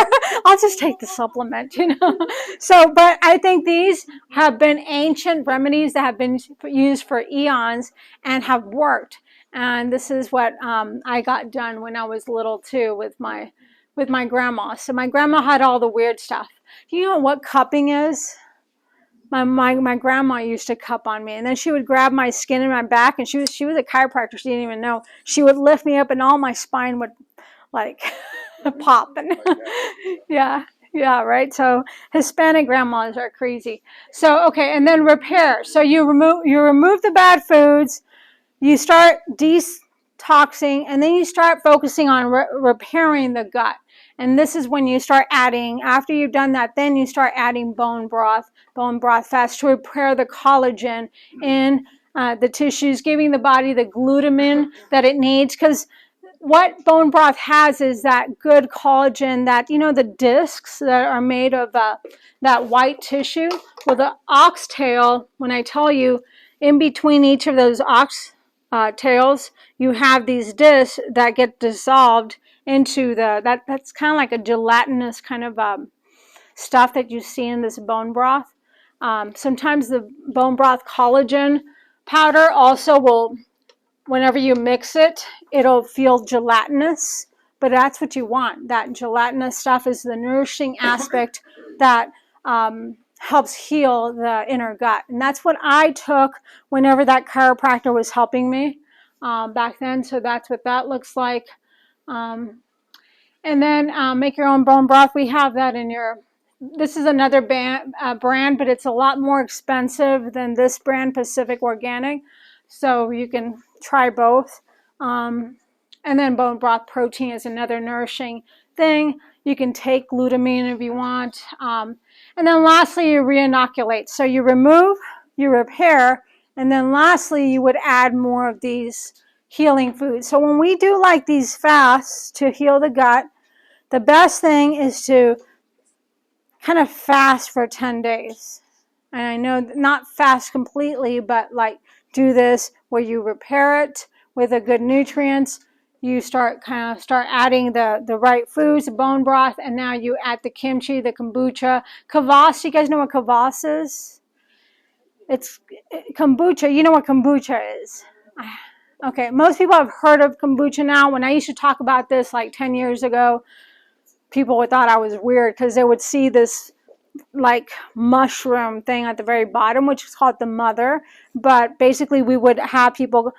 I'll just take the supplement, So, but I think these have been ancient remedies that have been used for eons and have worked. And this is what I got done when I was little too with my grandma. So my grandma had all the weird stuff. Do you know what cupping is? My grandma used to cup on me, and then she would grab my skin and my back, and she was a chiropractor. She didn't even know. She would lift me up, and all my spine would like pop. And yeah, right. So Hispanic grandmas are crazy. So okay, and then repair. So you remove the bad foods. You start detoxing, and then you start focusing on repairing the gut. And this is when you start adding, after you've done that, then you start adding bone broth fats to repair the collagen in the tissues, giving the body the glutamine that it needs. Because what bone broth has is that good collagen, that, the discs that are made of that white tissue. Well, the oxtail, when I tell you, in between each of those tails, you have these discs that get dissolved into that's kind of like a gelatinous kind of stuff that you see in this bone broth. Sometimes the bone broth collagen powder also will, whenever you mix it, it'll feel gelatinous, but that's what you want. That gelatinous stuff is the nourishing aspect that helps heal the inner gut. And that's what I took whenever that chiropractor was helping me back then. So that's what that looks like. And then make your own bone broth. We have that in this is another brand, but it's a lot more expensive than this brand, Pacific Organic. So you can try both. And then bone broth protein is another nourishing thing. You can take glutamine if you want. And then lastly, you reinoculate. So you remove, you repair, and then lastly, you would add more of these healing foods. So when we do like these fasts to heal the gut, the best thing is to kind of fast for 10 days. And I know not fast completely, but like do this where you repair it with the good nutrients. You start adding the right foods, the bone broth, and now you add the kimchi, the kombucha, kvass. You guys know what kvass is? It's kombucha. You know what kombucha is? Okay, most people have heard of kombucha now. When I used to talk about this like 10 years ago, people would thought I was weird because they would see this like mushroom thing at the very bottom, which is called the mother. But basically we would have people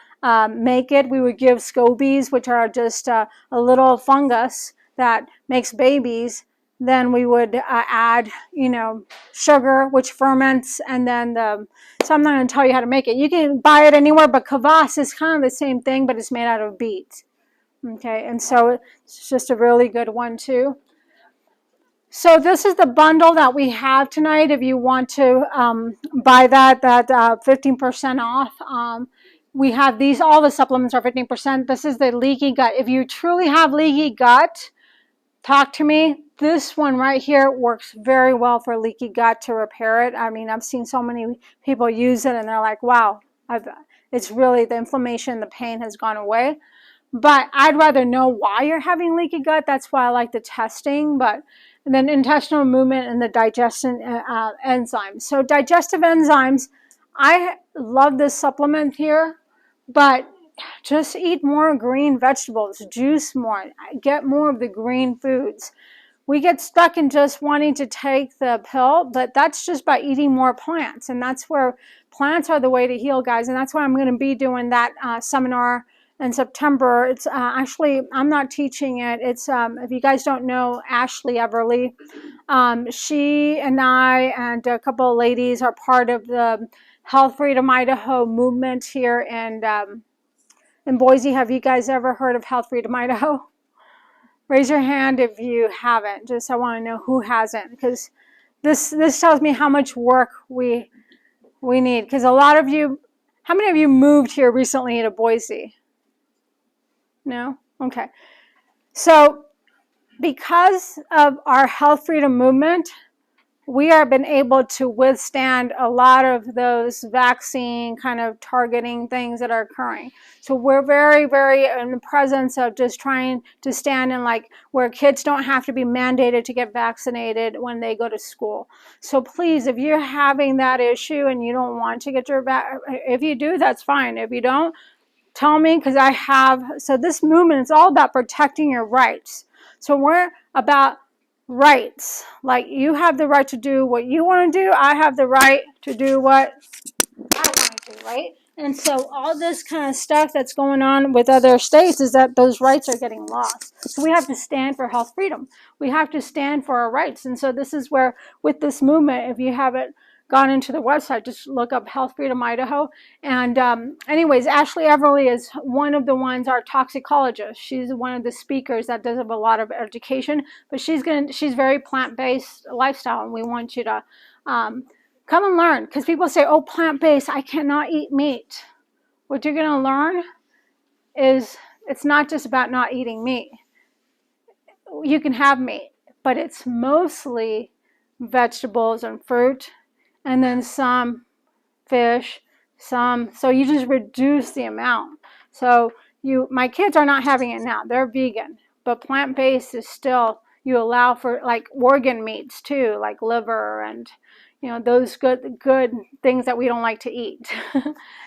make it. We would give scobies, which are just a little fungus that makes babies. Then we would add, sugar, which ferments, and then so I'm not going to tell you how to make it. You can buy it anywhere, but kvass is kind of the same thing, but it's made out of beets. Okay, and so it's just a really good one too. So this is the bundle that we have tonight. If you want to buy that 15% off. We have these, all the supplements are 15%. This is the leaky gut. If you truly have leaky gut, talk to me. This one right here works very well for leaky gut to repair it. I mean, I've seen so many people use it and they're like, wow, it's really, the inflammation, the pain has gone away. But I'd rather know why you're having leaky gut. That's why I like the testing. And then intestinal movement and the digestion enzymes. So digestive enzymes, I love this supplement here, but just eat more green vegetables, juice more, get more of the green foods. We get stuck in just wanting to take the pill, but that's just by eating more plants. And that's where plants are the way to heal, guys. And that's why I'm going to be doing that seminar in September. It's actually, I'm not teaching it. It's, if you guys don't know Ashley Everly, she and I and a couple of ladies are part of the Health Freedom Idaho movement here in Boise. Have you guys ever heard of Health Freedom Idaho? Raise your hand if you haven't. Just I want to know who hasn't, because this tells me how much work we need. Because a lot of you, how many of you moved here recently to Boise? No? Okay. So because of our health freedom movement, we have been able to withstand a lot of those vaccine kind of targeting things that are occurring. So we're very, very in the presence of just trying to stand in like where kids don't have to be mandated to get vaccinated when they go to school. So please, if you're having that issue and you don't want to get your if you do, that's fine. If you don't, tell me, because I have, so this movement is all about protecting your rights. So we're about rights. Like you have the right to do what you want to do. I have the right to do what I want to do, right? And so all this kind of stuff that's going on with other states is that those rights are getting lost. So we have to stand for health freedom. We have to stand for our rights. And so this is where, with this movement, if you haven't gone into the website, just look up Health Freedom Idaho. And anyways, Ashley Everly is one of the ones, our toxicologist. She's one of the speakers that does have a lot of education, but she's very plant-based lifestyle, and we want you to come and learn. Because people say, oh, plant-based, I cannot eat meat. What you're going to learn is it's not just about not eating meat. You can have meat, but it's mostly vegetables and fruit, and then some fish, so you just reduce the amount. So my kids are not having it now. They're vegan, but plant-based is still, you allow for like organ meats too, like liver and those good things that we don't like to eat.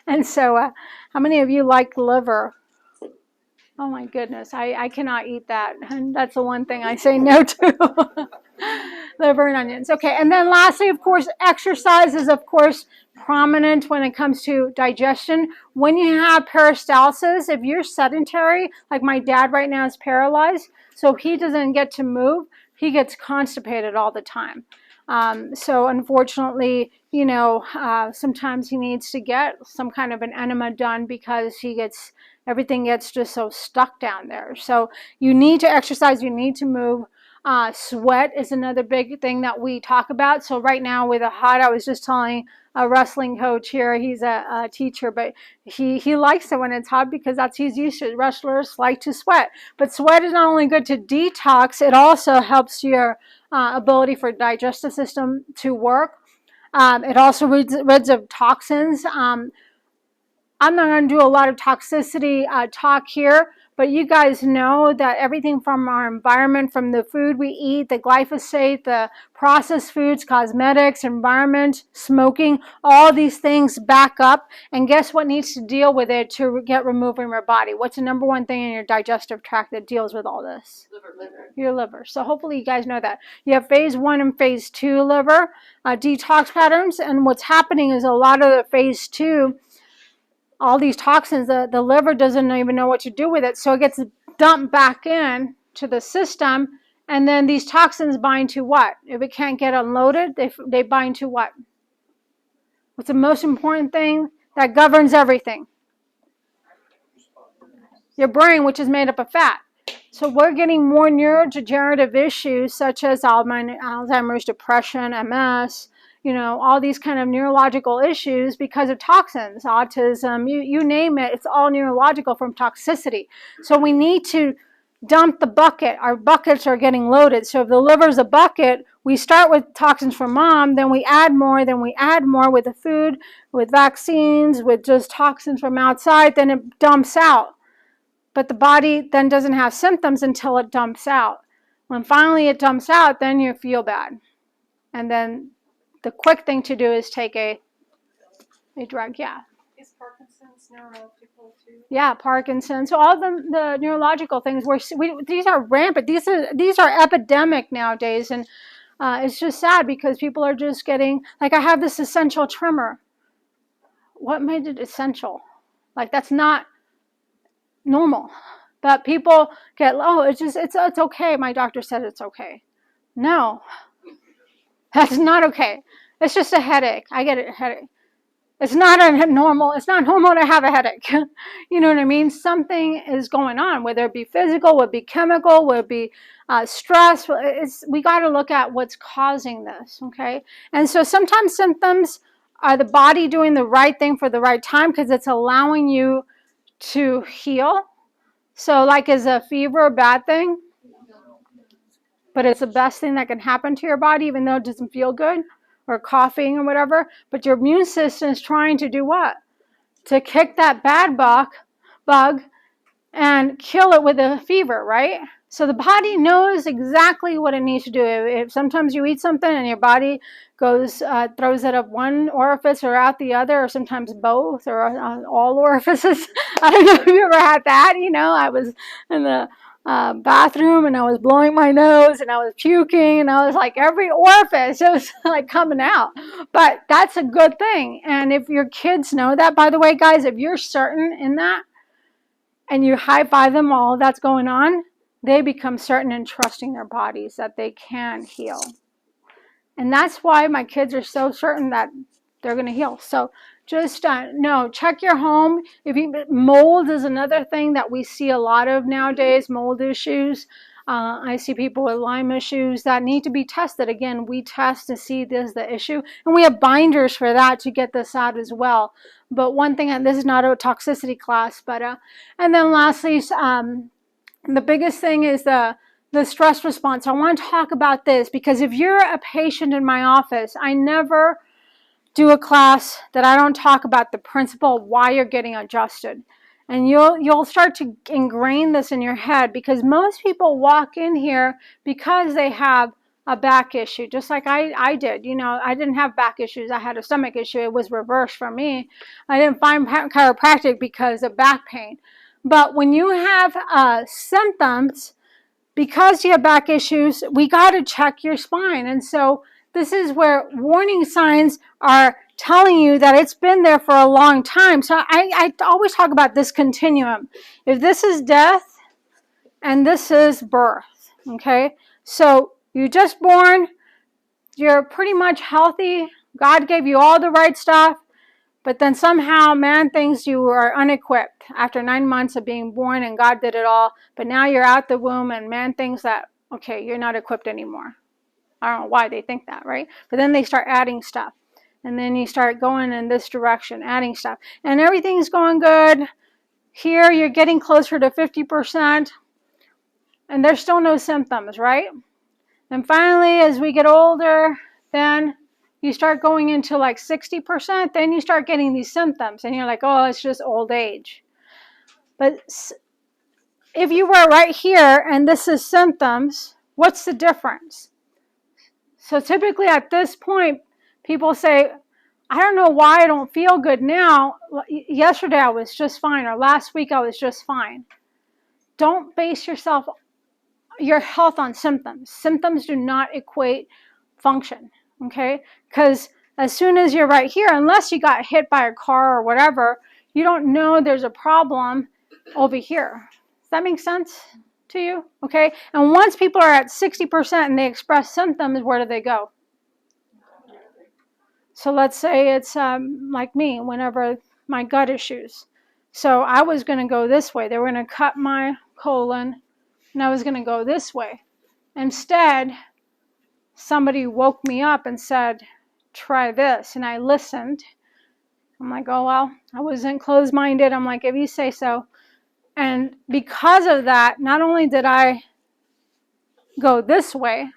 And so how many of you like liver? Oh my goodness, I cannot eat that. And that's the one thing I say no to. Liver and onions. Okay, and then lastly, of course, exercise is, of course, prominent when it comes to digestion. When you have peristalsis, if you're sedentary, like my dad right now is paralyzed, so he doesn't get to move, he gets constipated all the time. So unfortunately, you know, sometimes he needs to get some kind of an enema done because everything gets just so stuck down there. So you need to exercise, you need to move. Sweat is another big thing that we talk about. So right now with I was just telling a wrestling coach here, he's a teacher, but he likes it when it's hot because that's he's used to. Wrestlers like to sweat. But sweat is not only good to detox, it also helps your ability for digestive system to work. It also rids of toxins. I'm not going to do a lot of toxicity talk here, but you guys know that everything from our environment, from the food we eat, the glyphosate, the processed foods, cosmetics, environment, smoking, all these things back up. And guess what needs to deal with it to get removed from your body? What's the number one thing in your digestive tract that deals with all this? Liver. Your liver. So hopefully you guys know that. You have phase 1 and phase 2 liver detox patterns. And what's happening is a lot of the phase 2, all these toxins, the liver doesn't even know what to do with it. So it gets dumped back in to the system. And then these toxins bind to what? If it can't get unloaded, they bind to what? What's the most important thing that governs everything? Your brain, which is made up of fat. So we're getting more neurodegenerative issues such as Alzheimer's, depression, MS, you know, all these kind of neurological issues because of toxins, autism, you name it, it's all neurological from toxicity. So we need to dump the bucket. Our buckets are getting loaded. So if the liver's a bucket, we start with toxins from mom, then we add more with the food, with vaccines, with just toxins from outside, then it dumps out. But the body then doesn't have symptoms until it dumps out. When finally it dumps out, then you feel bad. And then the quick thing to do is take a drug, yeah. Is Parkinson's neurological too? Yeah, Parkinson's. So all the neurological things, these are rampant. These are epidemic nowadays. And it's just sad because people are just getting, like I have this essential tremor. What made it essential? Like that's not normal. But people get, it's okay. My doctor said it's okay. No, that's not okay. It's just a headache. I get a headache. It's not normal to have a headache. You know what I mean? Something is going on, whether it be physical, whether it be chemical, whether it be stress. We got to look at what's causing this, okay? And so sometimes symptoms are the body doing the right thing for the right time because it's allowing you to heal. So like is a fever a bad thing? But it's the best thing that can happen to your body even though it doesn't feel good, or coughing or whatever. But your immune system is trying to do what? To kick that bad bug and kill it with a fever, right? So the body knows exactly what it needs to do. If sometimes you eat something and your body goes, throws it up one orifice or out the other, or sometimes both, or all orifices. I don't know if you ever had that. You know, I was in the bathroom and I was blowing my nose and I was puking and I was like every orifice, it was like coming out. But that's a good thing. And if your kids know that, by the way, guys, if you're certain in that and you high-five them all that's going on, they become certain and trusting their bodies that they can heal. And that's why my kids are so certain that they're going to heal. So just check your home. Mold is another thing that we see a lot of nowadays, mold issues. I see people with Lyme issues that need to be tested. Again, we test to see this is the issue. And we have binders for that to get this out as well. But one thing, and this is not a toxicity class, but and then lastly, the biggest thing is the stress response. I want to talk about this because if you're a patient in my office, I never do a class that I don't talk about the principle of why you're getting adjusted. And you'll start to ingrain this in your head because most people walk in here because they have a back issue, just like I did. You know, I didn't have back issues. I had a stomach issue. It was reversed for me. I didn't find chiropractic because of back pain. But when you have symptoms, because you have back issues, we got to check your spine. And so this is where warning signs are telling you that it's been there for a long time. So I always talk about this continuum. If this is death and this is birth, okay? So you're just born, You're pretty much healthy. God gave you all the right stuff. But then somehow man thinks you are unequipped after 9 months of being born and God did it all. But now you're out the womb and man thinks that, okay, you're not equipped anymore. I don't know why they think that, right? But then they start adding stuff. And then you start going in this direction, adding stuff. And everything's going good. Here you're getting closer to 50%. And there's still no symptoms, right? And finally, as we get older, then you start going into like 60%, then you start getting these symptoms, and you're like, oh, it's just old age. But if you were right here, and this is symptoms, what's the difference? So typically at this point, people say, I don't know why I don't feel good now. Yesterday I was just fine, or last week I was just fine. Don't base your health on symptoms. Symptoms do not equate function, okay? Because as soon as you're right here, unless you got hit by a car or whatever, you don't know there's a problem over here. Does that make sense to you? Okay? And once people are at 60% and they express symptoms, where do they go? So let's say it's like me, whenever my gut issues. So I was going to go this way. They were going to cut my colon, and I was going to go this way. Instead, somebody woke me up and said, try this. And I listened. I'm like, oh, well, I wasn't closed-minded. I'm like, if you say so. And because of that, not only did I go this way,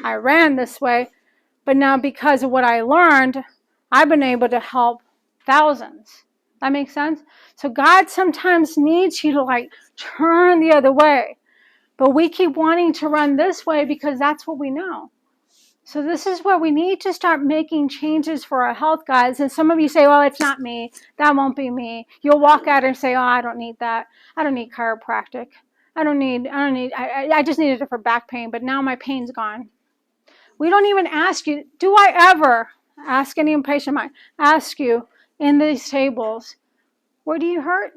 I ran this way, but now because of what I learned, I've been able to help thousands. That makes sense? So God sometimes needs you to like turn the other way. But we keep wanting to run this way because that's what we know. So this is where we need to start making changes for our health, guys. And some of you say, well, it's not me. That won't be me. You'll walk out and say, oh, I don't need that. I don't need chiropractic. I just need it for back pain, but now my pain's gone. We don't even ask you, do I ever ask any patient of mine, ask you in these tables, where do you hurt?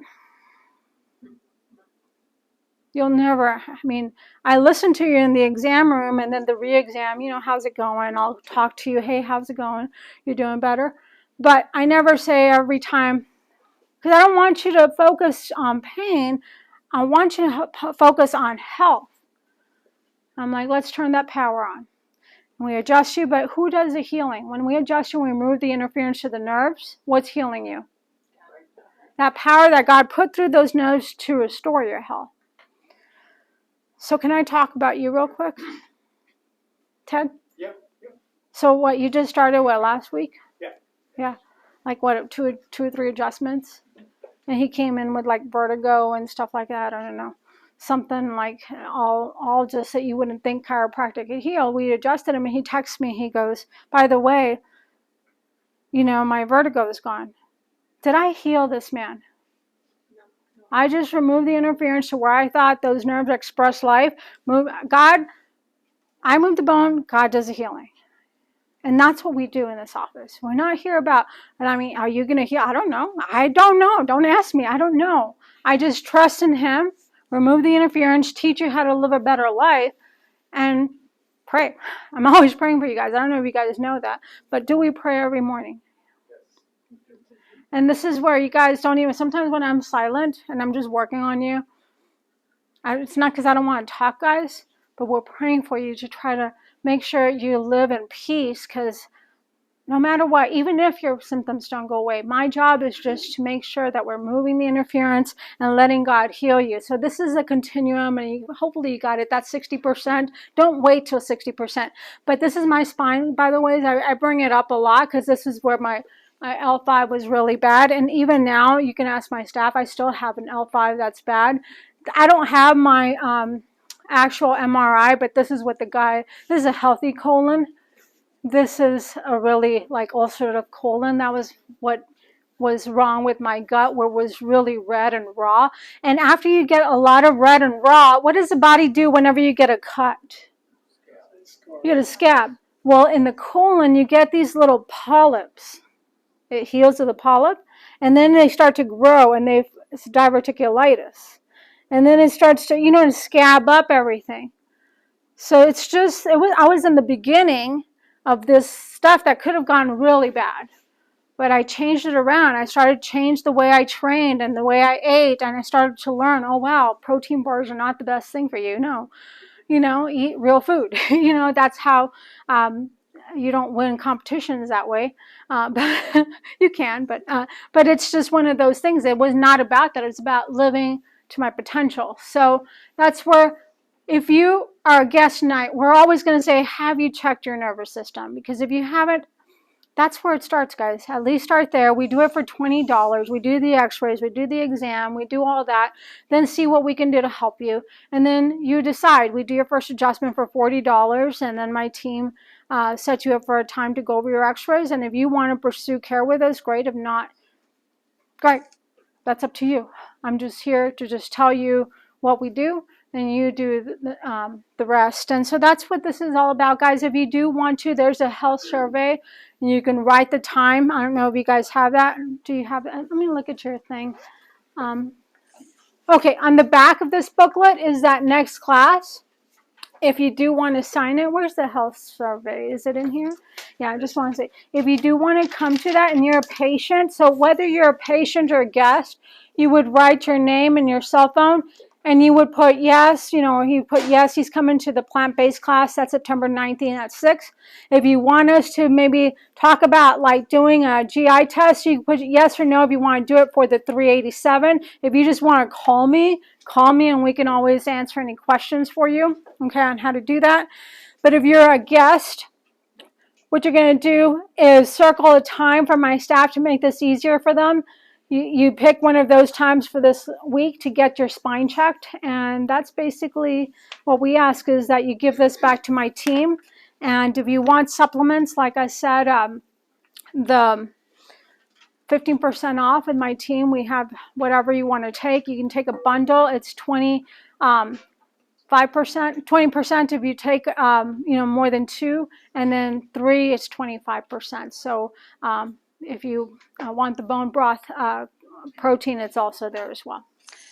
You'll never, I listen to you in the exam room and then the re-exam, how's it going? I'll talk to you, hey, how's it going? You're doing better. But I never say every time, because I don't want you to focus on pain. I want you to focus on health. I'm like, let's turn that power on. And we adjust you, but who does the healing? When we adjust you, we remove the interference to the nerves. What's healing you? That power that God put through those nerves to restore your health. So can I talk about you real quick? Ted? Yep. So what, you just started, last week? Yeah. Yeah. Like what, two or three adjustments? And he came in with like vertigo and stuff like that. I don't know. Something like all just that you wouldn't think chiropractic could heal. We adjusted him and he texts me. He goes, by the way, my vertigo is gone. Did I heal this man? I just removed the interference to where I thought those nerves express life. I move the bone, God does the healing. And that's what we do in this office. We're not here about, are you going to heal? I don't know. Don't ask me. I don't know. I just trust in him, remove the interference, teach you how to live a better life, and pray. I'm always praying for you guys. I don't know if you guys know that, but do we pray every morning? And this is where you guys don't even, sometimes when I'm silent and I'm just working on you, it's not because I don't want to talk, guys, but we're praying for you to try to make sure you live in peace, because no matter what, even if your symptoms don't go away, my job is just to make sure that we're moving the interference and letting God heal you. So this is a continuum, and hopefully you got it. That's 60%. Don't wait till 60%. But this is my spine, by the way. I bring it up a lot because this is where my L5 was really bad. And even now, you can ask my staff, I still have an L5 that's bad. I don't have my actual MRI, but this is what this is a healthy colon. This is a really ulcerative colon. That was what was wrong with my gut, where it was really red and raw. And after you get a lot of red and raw, what does the body do whenever you get a cut? You get a scab. Well, in the colon, you get these little polyps. It heals of the polyp, and then they start to grow, and it's diverticulitis. And then it starts to, scab up everything. So it's just, I was in the beginning of this stuff that could have gone really bad. But I changed it around. I started to change the way I trained and the way I ate, and I started to learn, oh wow, protein bars are not the best thing for you. No, eat real food. That's how you don't win competitions that way. But you can, but it's just one of those things. It was not about that. It's about living to my potential. So that's where, if you are a guest tonight, we're always going to say, have you checked your nervous system? Because if you haven't, that's where it starts, guys. At least start there. We do it for $20. We do the x-rays, we do the exam, we do all that, then see what we can do to help you. And then you decide. We do your first adjustment for $40, and then my team sets you up for a time to go over your x-rays. And if you want to pursue care with us, great. If not, great. That's up to you. I'm just here to just tell you what we do, and you do the rest. And so that's what this is all about, guys. If you do want to, there's a health survey, and you can write the time. I don't know if you guys have that. Do you have that? Let me look at your thing. Okay, on the back of this booklet is that next class. If you do want to sign it, where's the health survey? Is it in here? Yeah, I just want to say, if you do want to come to that and you're a patient, so whether you're a patient or a guest, you would write your name and your cell phone, and you would put yes, you put yes, he's coming to the plant-based class. That's September 19th at 6. If you want us to maybe talk about like doing a GI test, you put yes or no if you want to do it for the 387. If you just want to call me and we can always answer any questions for you, okay, on how to do that. But if you're a guest, what you're going to do is circle a time for my staff to make this easier for them. You pick one of those times for this week to get your spine checked, and that's basically what we ask, is that you give this back to my team. And if you want supplements, like I said, the 15% off with my team, we have whatever you want to take. You can take a bundle. It's 5%, 20% if you take more than 2, and then 3 it's 25%. So if you want the bone broth protein, it's also there as well.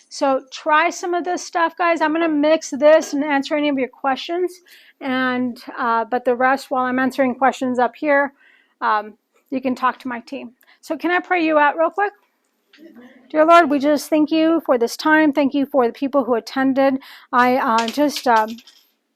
So try some of this stuff, guys. I'm going to mix this and answer any of your questions, and but the rest, while I'm answering questions up here, you can talk to my team. So can I pray you out real quick? Dear Lord, we just thank you for this time. Thank you for the people who attended. I just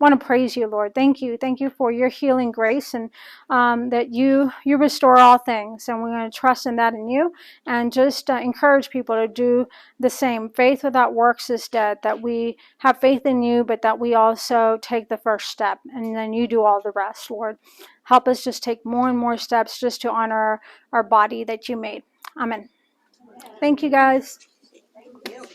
want to praise you, Lord. Thank you. Thank you for your healing grace, and that you restore all things. And we're going to trust in that in you, and just encourage people to do the same. Faith without works is dead. That we have faith in you, but that we also take the first step, and then you do all the rest, Lord. Help us just take more and more steps just to honor our body that you made. Amen. Thank you, guys. Thank you.